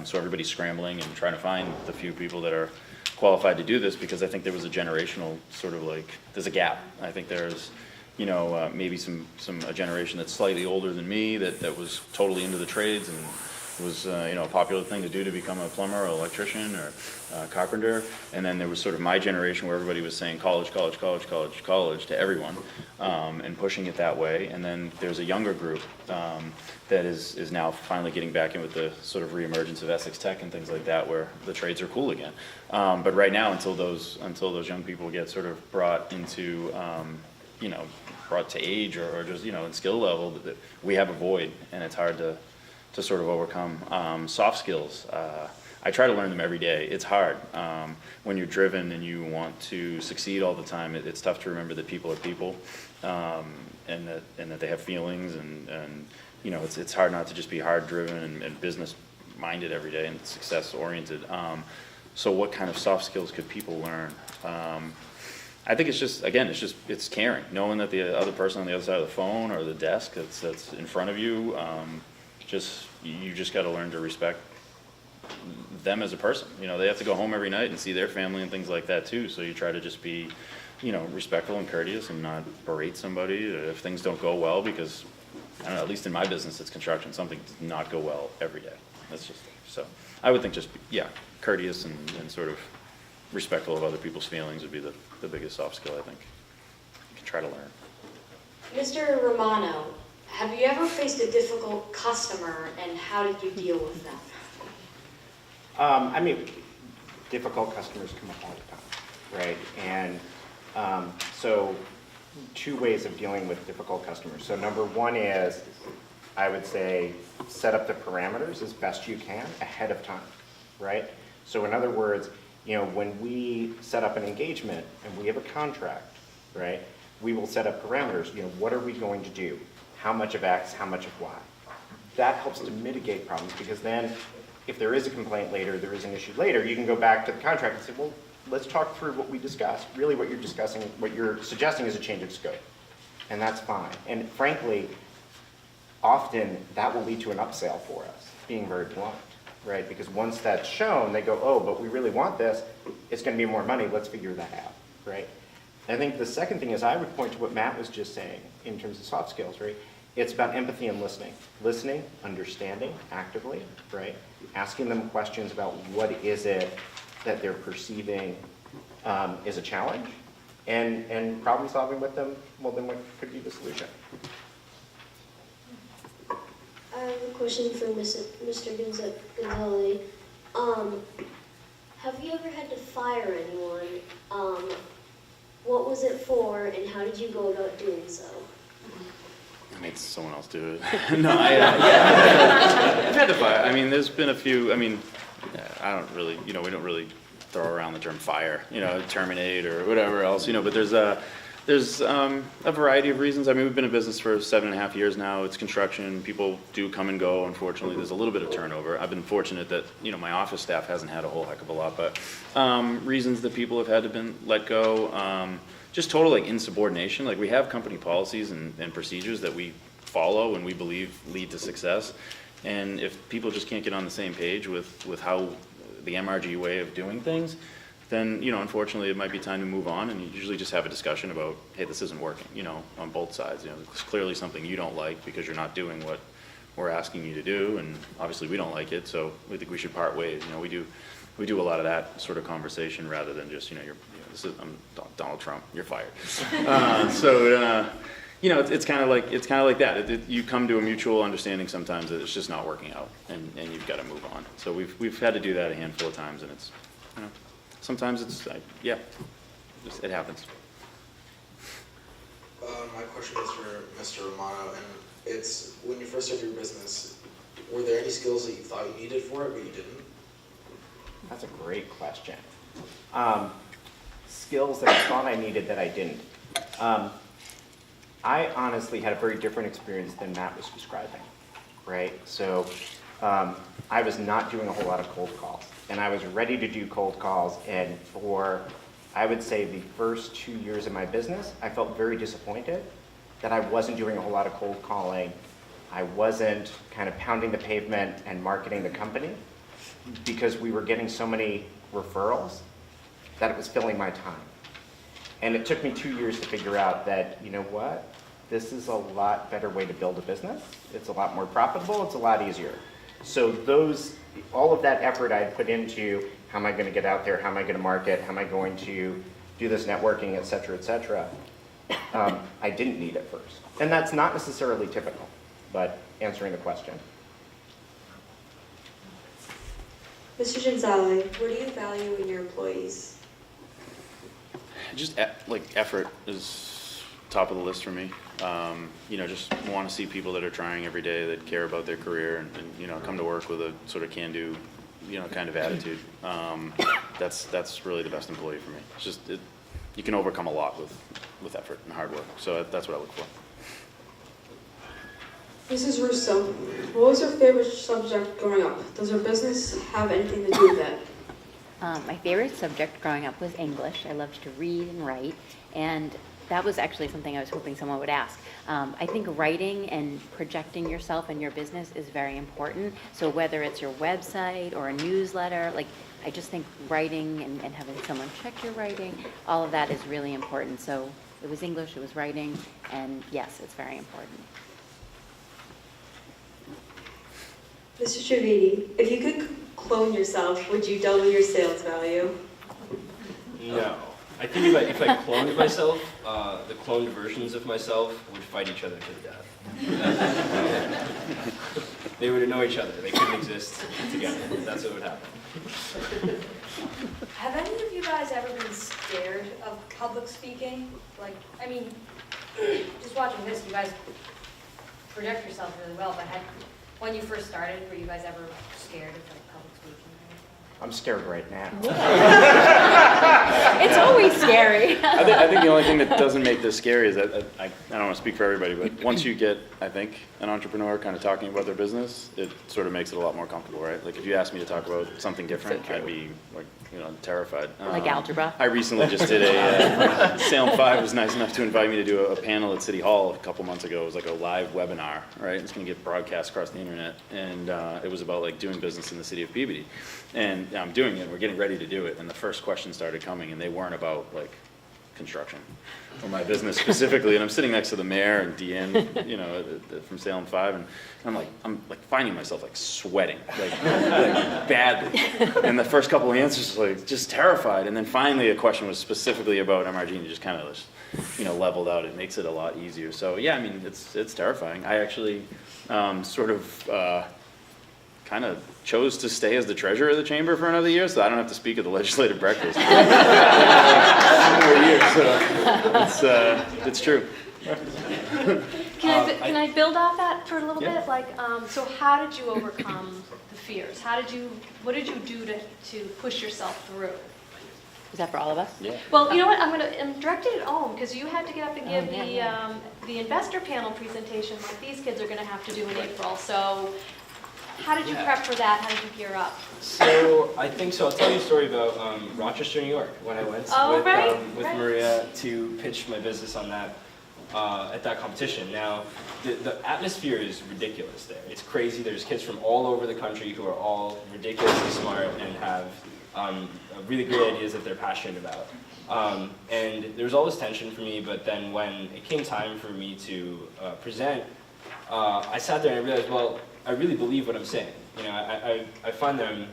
So everybody's scrambling and trying to find the few people that are qualified to do this, because I think there was a generational sort of there's a gap. I think there's, maybe a generation that's slightly older than me that was totally into the trades and was, a popular thing to do to become a plumber or electrician or carpenter. And then there was sort of my generation where everybody was saying college, college, college, college, college to everyone, and pushing it that way. And then there's a younger group that is now finally getting back in with the sort of reemergence of Essex Tech and things like that, where the trades are cool again. But right now, until those young people get sort of brought into, brought to age or just, in skill level, we have a void, and it's hard to sort of overcome. Soft skills, I try to learn them every day. It's hard. When you're driven and you want to succeed all the time, it's tough to remember that people are people, and that they have feelings, and it's hard not to just be hard driven and business minded every day and success oriented. So what kind of soft skills could people learn? I think it's caring, knowing that the other person on the other side of the phone or the desk that's in front of you, you just got to learn to respect them as a person. They have to go home every night and see their family and things like that too. So you try to just be, respectful and courteous and not berate somebody if things don't go well, because I don't know, at least in my business, it's construction. Something does not go well every day. That's just so. I would think courteous and sort of respectful of other people's feelings would be the biggest soft skill I think you can try to learn. Mr. Romano, have you ever faced a difficult customer, and how did you deal with them? Difficult customers come up all the time, right? And so two ways of dealing with difficult customers. So number one is, I would say, set up the parameters as best you can ahead of time, right? So in other words, when we set up an engagement and we have a contract, right, we will set up parameters. What are we going to do? How much of X, how much of Y? That helps to mitigate problems, because then if there is a complaint later, there is an issue later, you can go back to the contract and say, well, let's talk through what we discussed. Really what you're suggesting is a change of scope. And that's fine. And frankly, often that will lead to an upsell for us, being very blunt, right? Because once that's shown, they go, oh, but we really want this. It's going to be more money. Let's figure that out, right? I think the second thing is I would point to what Matt was just saying in terms of soft skills, right? It's about empathy and listening. Listening, understanding actively, right? Asking them questions about what is it that they're perceiving is a challenge, and problem solving with them, well, then what could be the solution? I have a question for Mr. Genzale. Have you ever had to fire anyone? What was it for, and how did you go about doing so? I made someone else do it. No, I've had to fire. I mean, there's been a few. I mean, I don't really, we don't really throw around the term fire, terminate or whatever else, but there's a variety of reasons. I mean, we've been in business for 7.5 years now. It's construction. People do come and go. Unfortunately, there's a little bit of turnover. I've been fortunate that, my office staff hasn't had a whole heck of a lot, but reasons that people have had to been let go, just total insubordination. Like, we have company policies and procedures that we follow and we believe lead to success. And if people just can't get on the same page with how the MRG way of doing things, then, unfortunately, it might be time to move on, and you usually just have a discussion about, hey, this isn't working, on both sides. It's clearly something you don't like because you're not doing what we're asking you to do, and obviously we don't like it, so we think we should part ways. We do a lot of that sort of conversation rather than just, I'm Donald Trump, you're fired. It's kind of like that. You come to a mutual understanding sometimes that it's just not working out, and you've got to move on. So we've had to do that a handful of times, and it's, sometimes it's, it happens. My question is for Mr. Romano, and it's, when you first started your business, were there any skills that you thought you needed for it, but you didn't? That's a great question. Skills that I thought I needed that I didn't. I honestly had a very different experience than Matt was describing, right? So I was not doing a whole lot of cold calls, and I was ready to do cold calls, and for, I would say, the first 2 years of my business, I felt very disappointed that I wasn't doing a whole lot of cold calling. I wasn't kind of pounding the pavement and marketing the company because we were getting so many referrals that it was filling my time. And it took me 2 years to figure out that, you know what, this is a lot better way to build a business. It's a lot more profitable, it's a lot easier. So all of that effort I had put into how am I going to get out there, how am I going to market, how am I going to do this networking, et cetera, I didn't need at first. And that's not necessarily typical, but answering the question. Mr. Genzale, what do you value in your employees? Just effort is top of the list for me. Just want to see people that are trying every day, that care about their career, and come to work with a sort of can-do, kind of attitude. That's really the best employee for me. It's just you can overcome a lot with effort and hard work. So that's what I look for. Mrs. Russo, what was your favorite subject growing up? Does your business have anything to do with that? My favorite subject growing up was English. I loved to read and write, and that was actually something I was hoping someone would ask. I think writing and projecting yourself and your business is very important. So whether it's your website or a newsletter, I just think writing and having someone check your writing, all of that is really important. So it was English, it was writing, and yes, it's very important. Mr. Trivedi, if you could clone yourself, would you double your sales value? No. I think if I cloned myself, the cloned versions of myself would fight each other to the death. They would know each other. They couldn't exist together. That's what would happen. Have any of you guys ever been scared of public speaking? Just watching this, you guys project yourself really well, but when you first started, were you guys ever scared of public speaking? I'm scared right now. It's always scary. I think the only thing that doesn't make this scary is that I don't want to speak for everybody, but once you get, I think, an entrepreneur kind of talking about their business, it sort of makes it a lot more comfortable, right? Like if you asked me to talk about something different, I'd be terrified. Like algebra? I recently just did Salem 5 was nice enough to invite me to do a panel at City Hall a couple months ago. It was like a live webinar, right? It's going to get broadcast across the internet, and it was about doing business in the city of Peabody. And I'm doing it, we're getting ready to do it, and the first question started coming, and they weren't about construction for my business specifically, and I'm sitting next to the mayor and Deanne, you know, from Salem 5, and I'm like finding myself like sweating, like badly. And the first couple of answers, like just terrified, and then finally a question was specifically about MRG, and you just kind of just, you know, leveled out. It makes it a lot easier. So yeah, I mean, it's terrifying. I actually kind of chose to stay as the treasurer of the chamber for another year, so I don't have to speak at the legislative breakfast. One more year, so it's true. Can I build off that for a little bit? Like, so how did you overcome the fears? What did you do to push yourself through? Is that for all of us? Yeah. Well, you know what? I'm directed at Aum, because you had to get up and give the investor panel presentation like these kids are going to have to do in April. So how did you prep for that? How did you gear up? So I think so. I'll tell you a story about Rochester, New York, when I went with Maria to pitch my business on that at that competition. Now, the atmosphere is ridiculous there. It's crazy. There's kids from all over the country who are all ridiculously smart and have really great ideas that they're passionate about. And there was all this tension for me, but then when it came time for me to present, I sat there and I realized, well, I really believe what I'm saying. You know, I find them,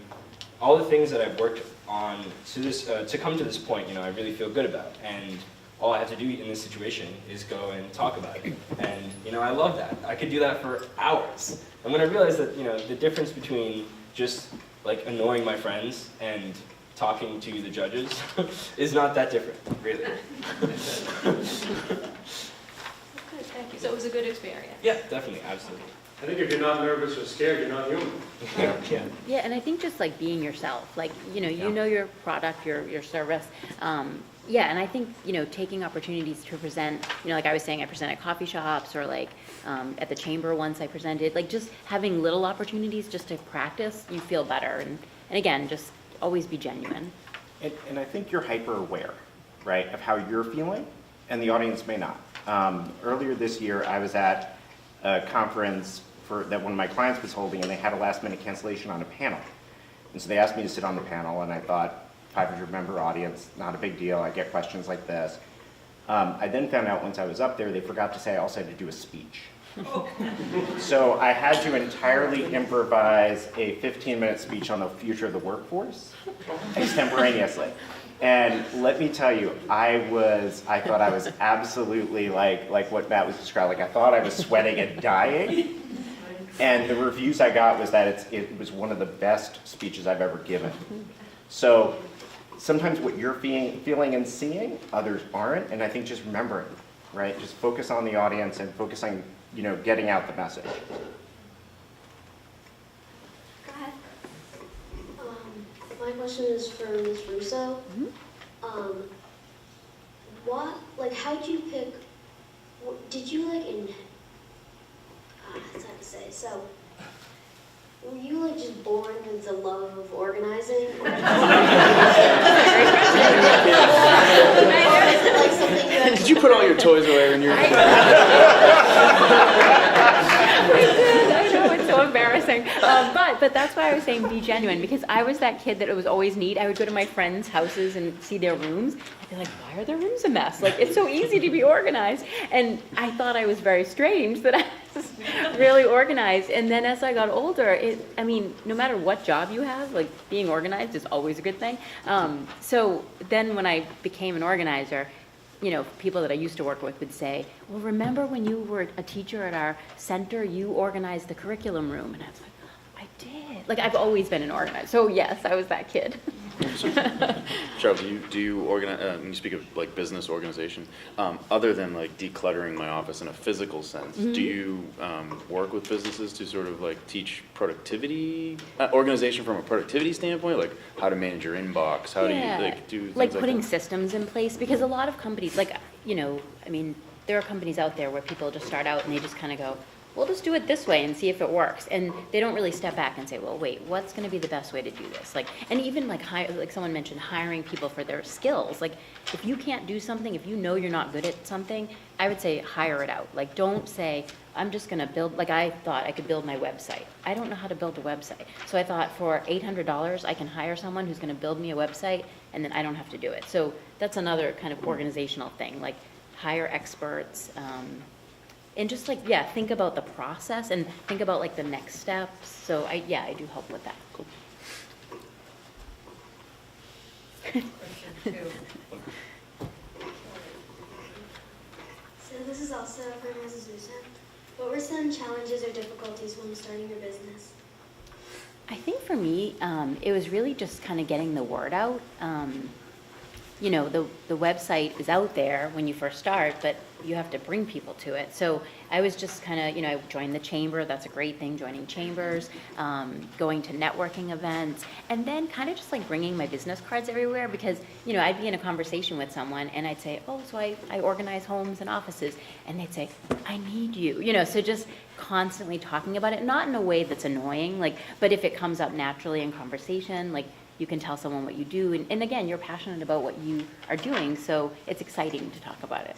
all the things that I've worked on to come to this point, you know, I really feel good about. And all I have to do in this situation is go and talk about it. And, you know, I love that. I could do that for hours. And when I realized that, you know, the difference between just like annoying my friends and talking to the judges is not that different, really. Good, thank you. So it was a good experience. Yeah, definitely, absolutely. I think if you're not nervous or scared, you're not human. Yeah. Yeah, and I think just like being yourself, like, you know your product, your service. Yeah, and I think, you know, taking opportunities to present, you know, like I was saying, I present at coffee shops or like at the chamber once I presented, like just having little opportunities just to practice, you feel better. And again, just always be genuine. And I think you're hyper aware, right, of how you're feeling, and the audience may not. Earlier this year, I was at a conference that one of my clients was holding, and they had a last-minute cancellation on a panel. And so they asked me to sit on the panel, and I thought, 500-member audience, not a big deal. I get questions like this. I then found out once I was up there, they forgot to say I also had to do a speech. So I had to entirely improvise a 15-minute speech on the future of the workforce extemporaneously. And let me tell you, I thought I was absolutely like what Matt was describing. Like I thought I was sweating and dying. And the reviews I got was that it was one of the best speeches I've ever given. So sometimes what you're feeling and seeing, others aren't. And I think just remembering, right? Just focus on the audience and focus on, you know, getting out the message. Go ahead. My question is for Ms. Russo. How'd you pick, did you it's hard to say, so, were you just born with the love of organizing? Or is it something you Did you put all your toys away when you were I know, it's so embarrassing. But that's why I was saying be genuine, because I was that kid that it was always neat. I would go to my friends' houses and see their rooms. I'd be like, why are their rooms a mess? Like, it's so easy to be organized. And I thought I was very strange that I was really organized. And then as I got older, no matter what job you have, like being organized is always a good thing. So then when I became an organizer, you know, people that I used to work with would say, well, remember when you were a teacher at our center, you organized the curriculum room? And I was like, I did. Like, I've always been an organizer. So yes, I was that kid. Cheryl, do you organize, when you speak of like business organization, other than like decluttering my office in a physical sense, do you work with businesses to sort of like teach productivity, organization from a productivity standpoint, like how to manage your inbox, how do you do things like putting that? systems in place? Because a lot of companies, there are companies out there where people just start out and they just kind of go, we'll just do it this way and see if it works. And they don't really step back and say, well, wait, what's going to be the best way to do this? Like, and even like someone mentioned, hiring people for their skills. Like, if you can't do something, if you know you're not good at something, I would say hire it out. Like, don't say, I'm just going to build, like I thought I could build my website. I don't know how to build a website. So I thought for $800, I can hire someone who's going to build me a website, and then I don't have to do it. So that's another kind of organizational thing, like hire experts, and just like, yeah, think about the process and think about like the next steps. So I do help with that. Cool. So this is also for Mrs. Russo. What were some challenges or difficulties when starting your business? I think for me, it was really just kind of getting the word out. You know, the website is out there when you first start, but you have to bring people to it. So I was just kind of, you know, I joined the chamber. That's a great thing, joining chambers, going to networking events, and then kind of just like bringing my business cards everywhere because, you know, I'd be in a conversation with someone and I'd say, oh, so I organize homes and offices. And they'd say, I need you, you know, so just constantly talking about it, not in a way that's annoying, like, but if it comes up naturally in conversation, like, you can tell someone what you do, and again, you're passionate about what you are doing, so it's exciting to talk about it.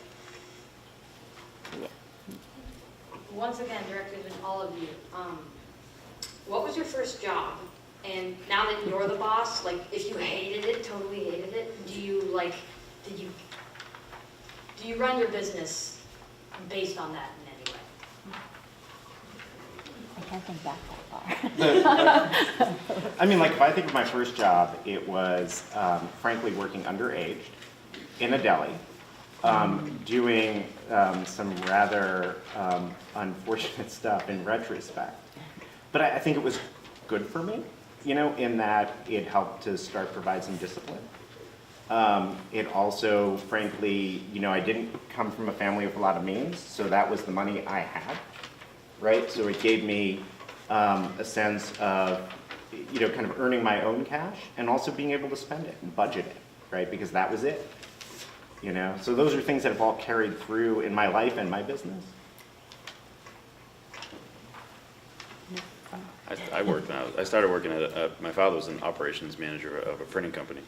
Yeah. Once again, directed at all of you, what was your first job? And now that you're the boss, like, if you hated it, totally hated it, do you run your business based on that in any way? I can't think back that far. I mean, like, if I think of my first job, it was, frankly, working underage in a deli, doing some rather unfortunate stuff in retrospect. But I think it was good for me, you know, in that it helped to provide some discipline. It also, frankly, you know, I didn't come from a family with a lot of means, so that was the money I had, right? So it gave me a sense of, you know, kind of earning my own cash and also being able to spend it and budget it, right? Because that was it, you know? So those are things that have all carried through in my life and my business. I started working at, my father was an operations manager of a printing company.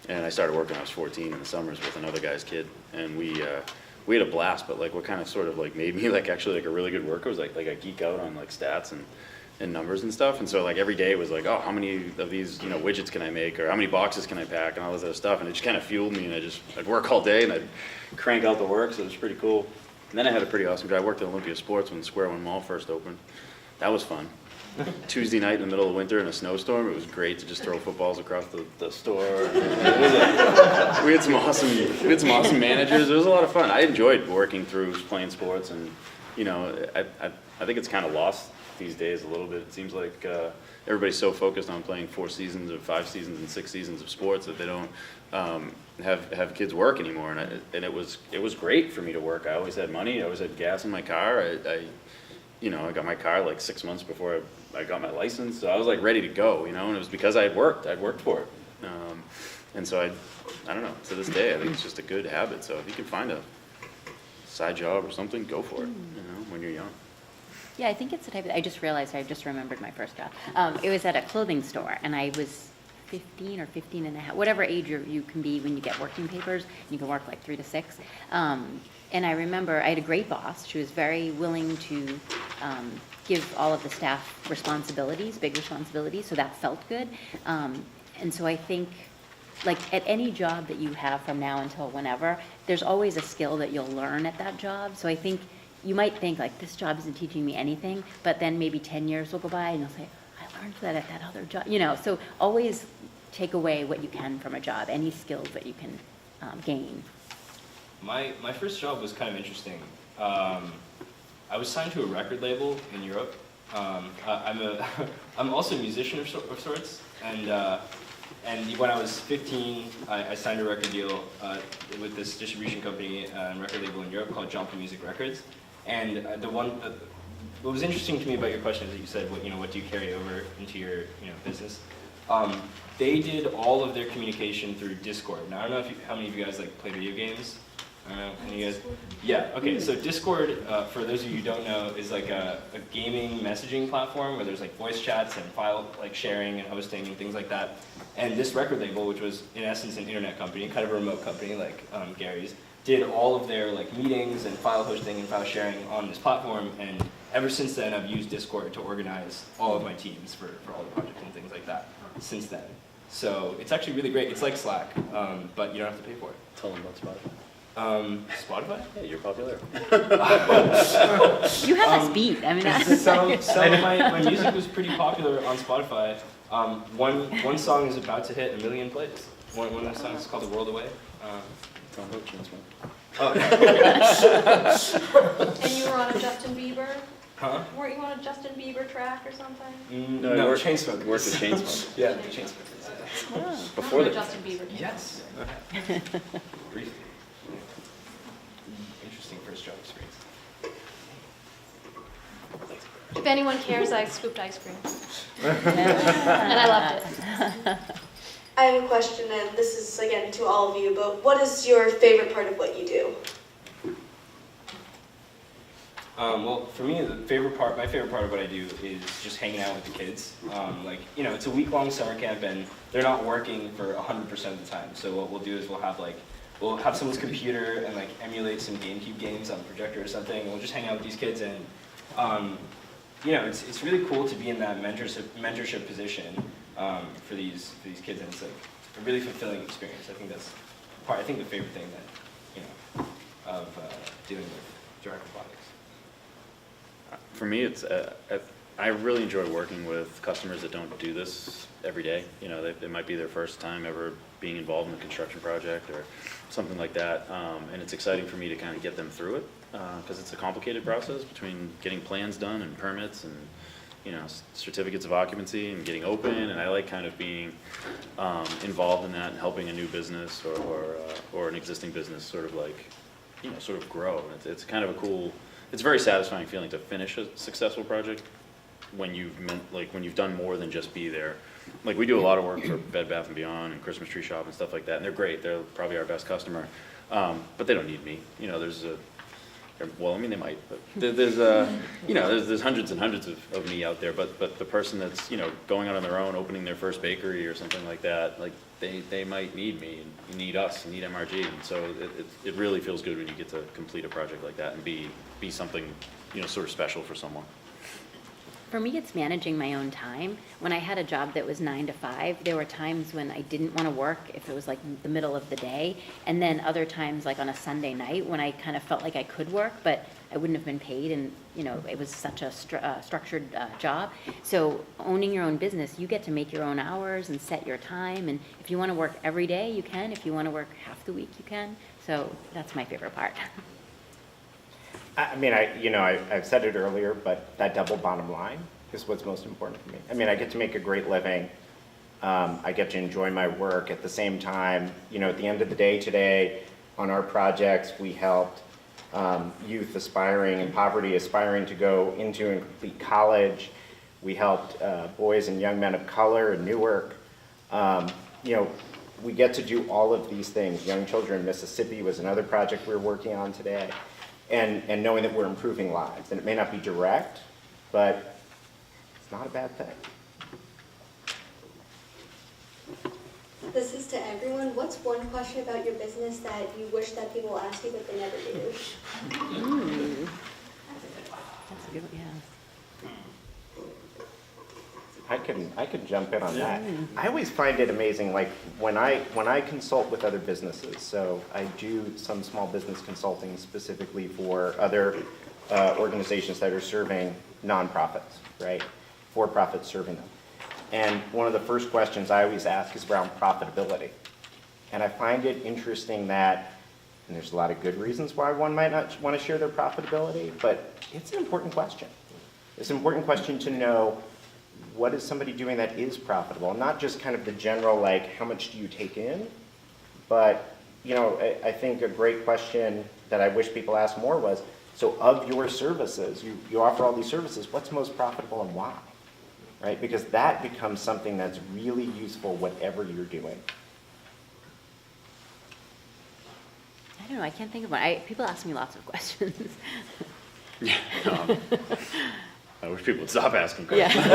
And I started working when I was 14 in the summers with another guy's kid. And we had a blast, but like what kind of sort of like made me like actually like a really good worker was like I geek out on like stats and numbers and stuff. And so like every day it was like, oh, how many of these, you know, widgets can I make, or how many boxes can I pack, and all this other stuff. And it just kind of fueled me, and I'd work all day and I'd crank out the work, so it was pretty cool. And then I had a pretty awesome job. I worked at Olympia Sports when Square One Mall first opened. That was fun. Tuesday night in the middle of winter in a snowstorm, it was great to just throw footballs across the store. We had some awesome managers. It was a lot of fun. I enjoyed working through playing sports, and you know, I think it's kind of lost these days a little bit. It seems like everybody's so focused on playing 4 seasons or 5 seasons and 6 seasons of sports that they don't have kids work anymore. And it was great for me to work. I always had money. I always had gas in my car. I got my car like 6 months before I got my license, so I was like ready to go, you know, and it was because I'd worked for it. And so I don't know, to this day, I think it's just a good habit. So if you can find a side job or something, go for it, you know, when you're young. Yeah, I think it's the type of, I just realized, I just remembered my first job. It was at a clothing store, and I was 15 or 15 and a half, whatever age you can be when you get working papers. You can work like 3 to 6. And I remember I had a great boss. She was very willing to give all of the staff responsibilities, big responsibilities, so that felt good. And so I think, like, at any job that you have from now until whenever, there's always a skill that you'll learn at that job. So I think you might think, like, this job isn't teaching me anything, but then maybe 10 years will go by and you'll say, I learned that at that other job. You know, so always take away what you can from a job, any skills that you can gain. My first job was kind of interesting. I was signed to a record label in Europe. I'm also a musician of sorts, and when I was 15, I signed a record deal with this distribution company and record label in Europe called Jump Music Records. And what was interesting to me about your question is that you said, what do you carry over into your business? They did all of their communication through Discord. Now I don't know how many of you guys like play video games. I don't know, any of you guys? Yeah, okay, so Discord, for those of you who don't know, is like a gaming messaging platform where there's like voice chats and file like sharing and hosting and things like that. And this record label, which was in essence an internet company, kind of a remote company like Gary's, did all of their like meetings and file hosting and file sharing on this platform. And ever since then, I've used Discord to organize all of my teams for all the projects and things like that since then. So it's actually really great. It's like Slack, but you don't have to pay for it. Tell them about Spotify. Spotify? Yeah, you're popular. You have us beat. I mean, that's some of my music was pretty popular on Spotify. One song is about to hit 1 million plays. One of those songs is called "The World Away." Don't hook chance, man. Oh. And you were on a Justin Bieber? Huh? Weren't you on a Justin Bieber track or something? No, Chainsmokers. Worked with Chainsmokers. Yeah, the Chainsmokers. Before the Justin Bieber. Yes. Briefly. Interesting first job experience. If anyone cares, I scooped ice cream. And I loved it. I have a question, and this is again to all of you, but what is your favorite part of what you do? Well, for me, my favorite part of what I do is just hanging out with the kids. Like, you know, it's a week-long summer camp, and they're not working for 100% of the time. So what we'll do is we'll have someone's computer and like emulate some GameCube games on a projector or something. And we'll just hang out with these kids, and you know, it's really cool to be in that mentorship position for these kids, and it's like a really fulfilling experience. I think that's the favorite thing that, you know, of dealing with direct robotics. For me, it's I really enjoy working with customers that don't do this every day. You know, it might be their first time ever being involved in a construction project or something like that, and it's exciting for me to kind of get them through it because it's a complicated process between getting plans done and permits and, you know, certificates of occupancy and getting open, and I like kind of being involved in that and helping a new business or an existing business sort of like, you know, sort of grow. It's kind of a cool. It's a very satisfying feeling to finish a successful project when you've done more than just be there. Like we do a lot of work for Bed Bath & Beyond and Christmas Tree Shop and stuff like that, and they're great. They're probably our best customer, but they don't need me. You know, well, I mean, they might, but there's you know, there's hundreds and hundreds of me out there, but the person that's, you know, going out on their own, opening their first bakery or something like that, like they might need me and need us and need MRG, and so it really feels good when you get to complete a project like that and be something, you know, sort of special for someone. For me, it's managing my own time. When I had a job that was 9 to 5, there were times when I didn't want to work if it was like the middle of the day, and then other times like on a Sunday night when I kind of felt like I could work, but I wouldn't have been paid, and you know, it was such a structured job. So owning your own business, you get to make your own hours and set your time, and if you want to work every day, you can. If you want to work half the week, you can. So that's my favorite part. I mean, I've said it earlier, but that double bottom line is what's most important for me. I mean, I get to make a great living. I get to enjoy my work. At the same time, you know, at the end of the day today, on our projects, we helped youth aspiring in poverty, aspiring to go into and complete college. We helped boys and young men of color in Newark. You know, we get to do all of these things. Young Children in Mississippi was another project we were working on today. And knowing that we're improving lives. And it may not be direct, but it's not a bad thing. This is to everyone. What's one question about your business that you wish that people ask you but they never do? That's a good one, yeah. I can jump in on that. I always find it amazing, like when I consult with other businesses, so I do some small business consulting specifically for other organizations that are serving nonprofits, right? For-profits serving them. And one of the first questions I always ask is around profitability. And I find it interesting that, and there's a lot of good reasons why one might not want to share their profitability, but it's an important question. It's an important question to know, what is somebody doing that is profitable? Not just kind of the general, like, how much do you take in? But, you know, I think a great question that I wish people asked more was, so of your services, you offer all these services, what's most profitable and why? Right? Because that becomes something that's really useful whatever you're doing. I don't know, I can't think of one. People ask me lots of questions. Yeah, I wish people would stop asking questions. Yeah.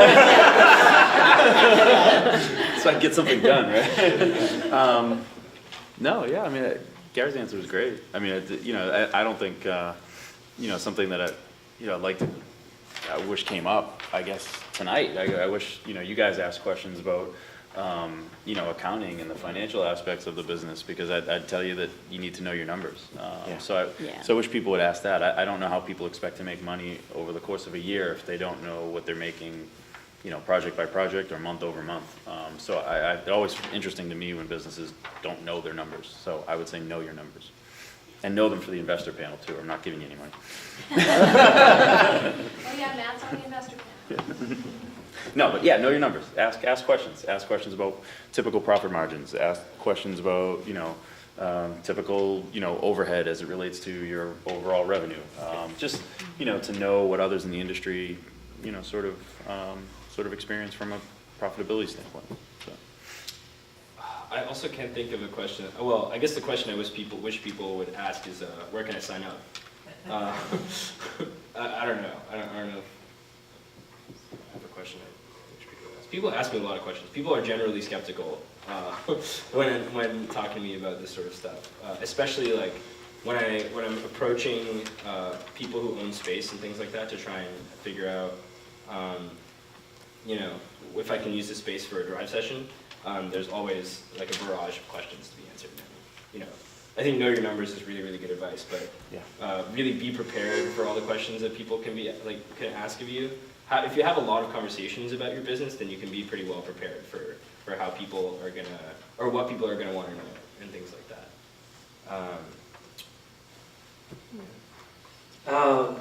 So I can get something done, right? No, yeah, I mean, Gary's answer was great. I mean, I don't think, something that I wish came up, I guess, tonight. I wish, you guys asked questions about, accounting and the financial aspects of the business, because I'd tell you that you need to know your numbers. So I wish people would ask that. I don't know how people expect to make money over the course of a year if they don't know what they're making, project by project or month over month. So it's always interesting to me when businesses don't know their numbers. So I would say know your numbers. And know them for the investor panel too. I'm not giving you any money. Oh yeah, Matt's on the investor panel. No, but yeah, know your numbers. Ask questions. Ask questions about typical profit margins. Ask questions about typical overhead as it relates to your overall revenue. Just to know what others in the industry sort of experience from a profitability standpoint. So. I also can't think of a question. Well, I guess the question I wish people would ask is, where can I sign up? I don't know. I don't know. I have a question I wish people would ask. People ask me a lot of questions. People are generally skeptical when talking to me about this sort of stuff, especially like when I'm approaching people who own space and things like that to try and figure out, if I can use the space for a drive session. There's always like a barrage of questions to be answered. I think know your numbers is really, really good advice, but really be prepared for all the questions that people can ask of you. If you have a lot of conversations about your business, then you can be pretty well prepared for how people are gonna, or what people are gonna want to know and things like that.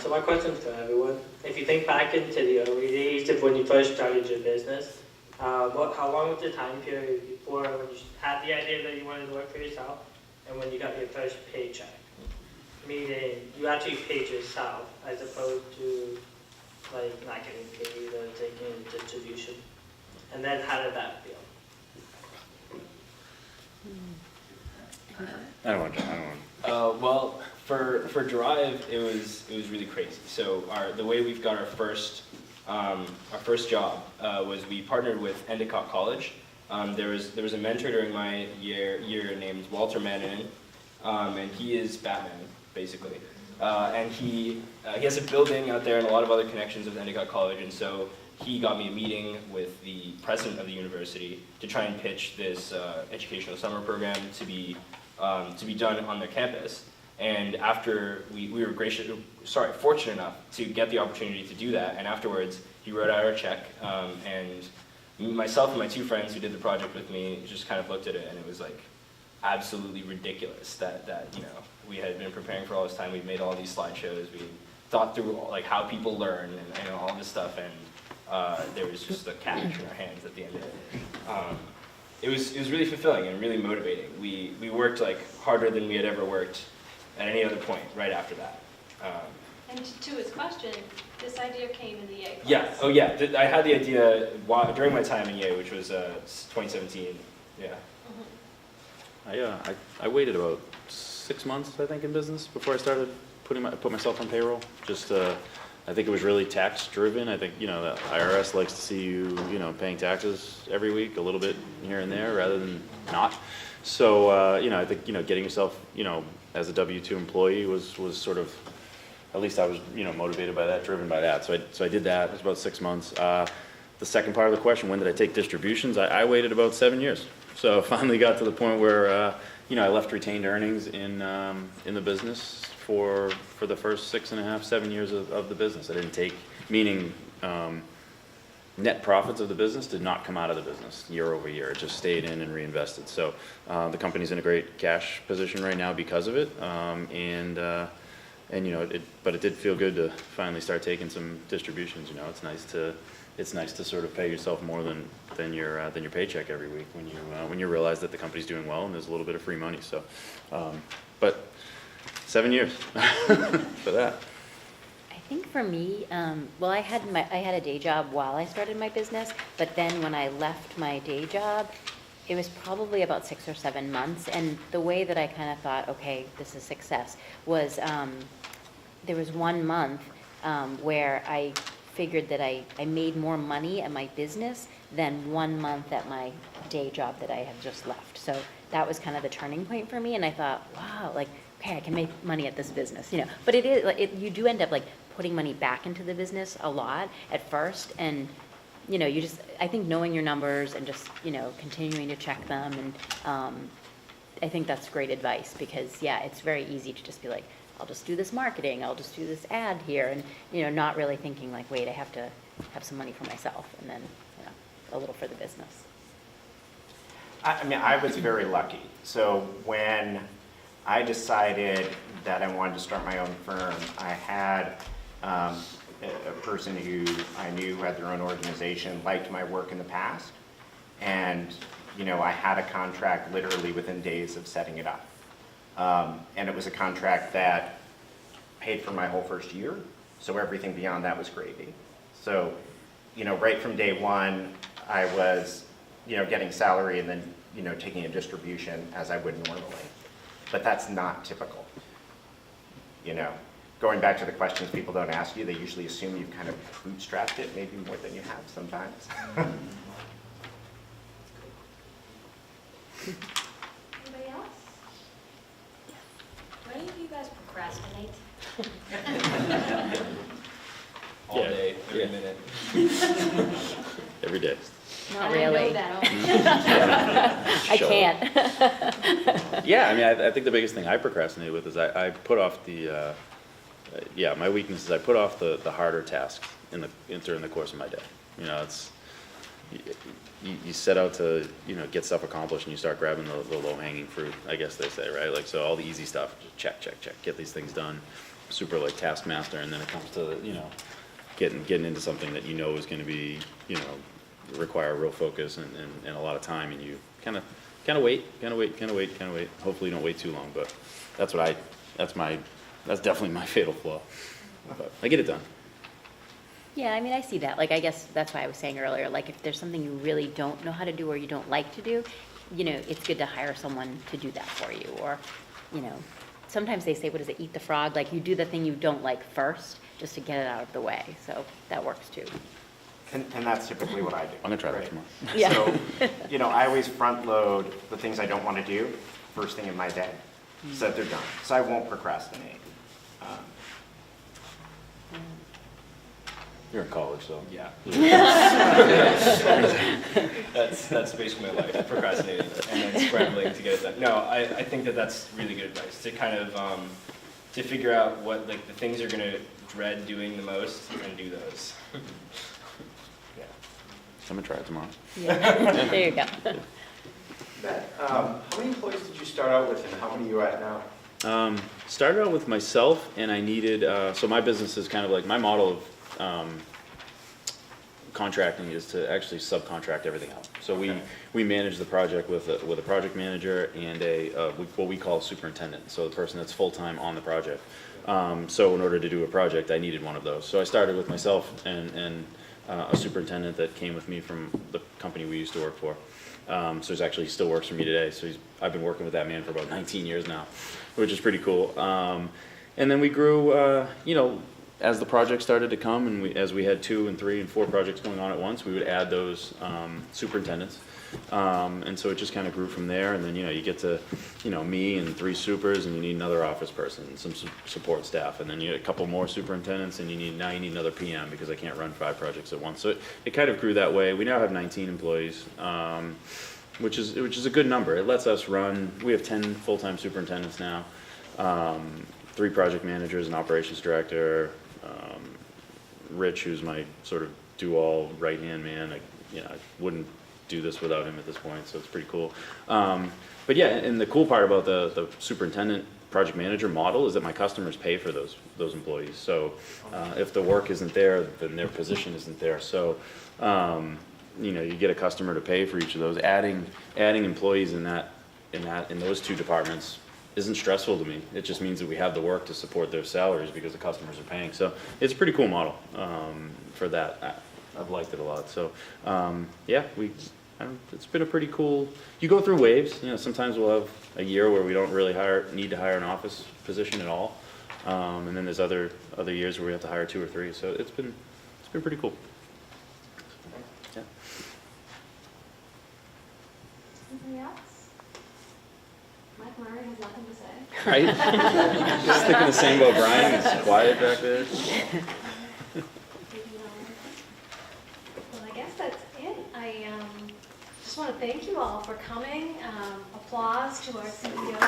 So my question to everyone, if you think back into the early days of when you first started your business, how long was the time period before when you had the idea that you wanted to work for yourself and when you got your first paycheck? Meaning you actually paid yourself as opposed to like not getting paid or taking distribution. And then how did that feel? I don't want. Well, for Drive, it was really crazy. So the way we've got our first job was we partnered with Endicott College. There was a mentor during my year named Walter Mannanen, and he is Batman basically. And he has a building out there and a lot of other connections with Endicott College, and so he got me a meeting with the president of the university to try and pitch this educational summer program to be done on their campus. And after we were fortunate enough to get the opportunity to do that, and afterwards he wrote out our check, and myself and my two friends who did the project with me just kind of looked at it, and it was like absolutely ridiculous that we had been preparing for all this time. We'd made all these slideshows, we thought through like how people learn and all this stuff, and there was just the cash in our hands at the end of it. It was really fulfilling and really motivating. We worked like harder than we had ever worked at any other point right after that. And to his question, this idea came in the YEA class. Yeah, oh yeah, I had the idea during my time in YEA, which was 2017, yeah. I waited about 6 months, I think, in business before I started put myself on payroll. Just, I think it was really tax driven. I think, the IRS likes to see you, paying taxes every week, a little bit here and there rather than not. So, I think, getting yourself, as a W-2 employee was sort of, at least I was, motivated by that, driven by that. So I did that. It was about 6 months. The second part of the question, when did I take distributions? I waited about 7 years. So finally got to the point where, I left retained earnings in the business for the first 6.5, 7 years of the business. I didn't take, meaning net profits of the business did not come out of the business year over year. It just stayed in and reinvested. So the company's in a great cash position right now because of it. But it did feel good to finally start taking some distributions. It's nice to sort of pay yourself more than your paycheck every week when you realize that the company's doing well and there's a little bit of free money. So, but 7 years for that. I think for me, I had a day job while I started my business, but then when I left my day job, it was probably about 6 or 7 months, and the way that I kind of thought, okay, this is success, was there was 1 month where I figured that I made more money at my business than 1 month at my day job that I had just left. So that was kind of the turning point for me, and I thought, wow, like, okay, I can make money at this business, you know. But it is, like, you do end up like putting money back into the business a lot at first, and you know, you just, I think knowing your numbers and just, you know, continuing to check them, and I think that's great advice, because yeah, it's very easy to just be like, I'll just do this marketing, I'll just do this ad here, and you know, not really thinking like, wait, I have to have some money for myself, and then, you know, a little for the business. I mean, I was very lucky. So when I decided that I wanted to start my own firm, I had a person who I knew had their own organization, liked my work in the past, and you know, I had a contract literally within days of setting it up. And it was a contract that paid for my whole first year, so everything beyond that was gravy. So, you know, right from day one, I was, you know, getting salary and then, you know, taking a distribution as I would normally. But that's not typical, you know. Going back to the questions people don't ask you, they usually assume you've kind of bootstrapped it, maybe more than you have sometimes. Anybody else? Do any of you guys procrastinate? All day, every minute. Every day. Not really. I can't. Yeah, I mean, I think the biggest thing I procrastinate with is I put off the, yeah, my weakness is I put off the harder tasks during the course of my day. You know, it's, you set out to, you know, get stuff accomplished, and you start grabbing the low-hanging fruit, I guess they say, right? Like, so all the easy stuff, just check, check, check, get these things done, super like taskmaster, and then it comes to, you know, getting into something that you know is going to be, you know, require real focus and a lot of time, and you kind of wait. Hopefully you don't wait too long, but that's definitely my fatal flaw. But I get it done. Yeah, I mean, I see that. Like, I guess that's why I was saying earlier, like, if there's something you really don't know how to do or you don't like to do, you know, it's good to hire someone to do that for you. Or, you know, sometimes they say, what is it, eat the frog? Like, you do the thing you don't like first just to get it out of the way. So that works too. And that's typically what I do. I'm gonna try that tomorrow. Yeah. So, you know, I always front load the things I don't want to do first thing in my day, so that they're done. So I won't procrastinate. You're in college, so. Yeah. That's basically my life, procrastinating and then scrambling to get it done. No, I think that's really good advice, to kind of, to figure out what, like, the things you're going to dread doing the most and do those. Yeah. I'm gonna try it tomorrow. Yeah, there you go. Matt, how many employees did you start out with, and how many are you at now? Started out with myself, and I needed, so my business is kind of like, my model of contracting is to actually subcontract everything out. So we manage the project with a project manager and what we call a superintendent, so the person that's full-time on the project. So in order to do a project, I needed one of those. So I started with myself and a superintendent that came with me from the company we used to work for. So he still works for me today. So I've been working with that man for about 19 years now, which is pretty cool. And then we grew, you know, as the projects started to come, and as we had 2 and 3 and 4 projects going on at once, we would add those superintendents. And so it just kind of grew from there. And then, you know, you get to, you know, me and 3 supers, and you need another office person, and some support staff, and then you get a couple more superintendents, and you need another PM, because I can't run 5 projects at once. So it kind of grew that way. We now have 19 employees, which is a good number. It lets us run. We have 10 full-time superintendents now, 3 project managers, an operations director, Rich, who's my sort of do-all right-hand man. I wouldn't do this without him at this point, so it's pretty cool. But yeah, and the cool part about the superintendent project manager model is that my customers pay for those employees. So if the work isn't there, then their position isn't there. So you know, you get a customer to pay for each of those. Adding employees in those 2 departments isn't stressful to me. It just means that we have the work to support their salaries because the customers are paying. So it's a pretty cool model for that. I've liked it a lot. So yeah, it's been a pretty cool, you go through waves, sometimes we'll have a year where we don't really need to hire an office position at all. And then there's other years where we have to hire 2 or 3, so it's been pretty cool. Yeah. Anything else? Mike Murray has nothing to say. Right? Just thinking the same about Brian, it's quiet back there. Well, I guess that's it. I just want to thank you all for coming. Applause to our CEO.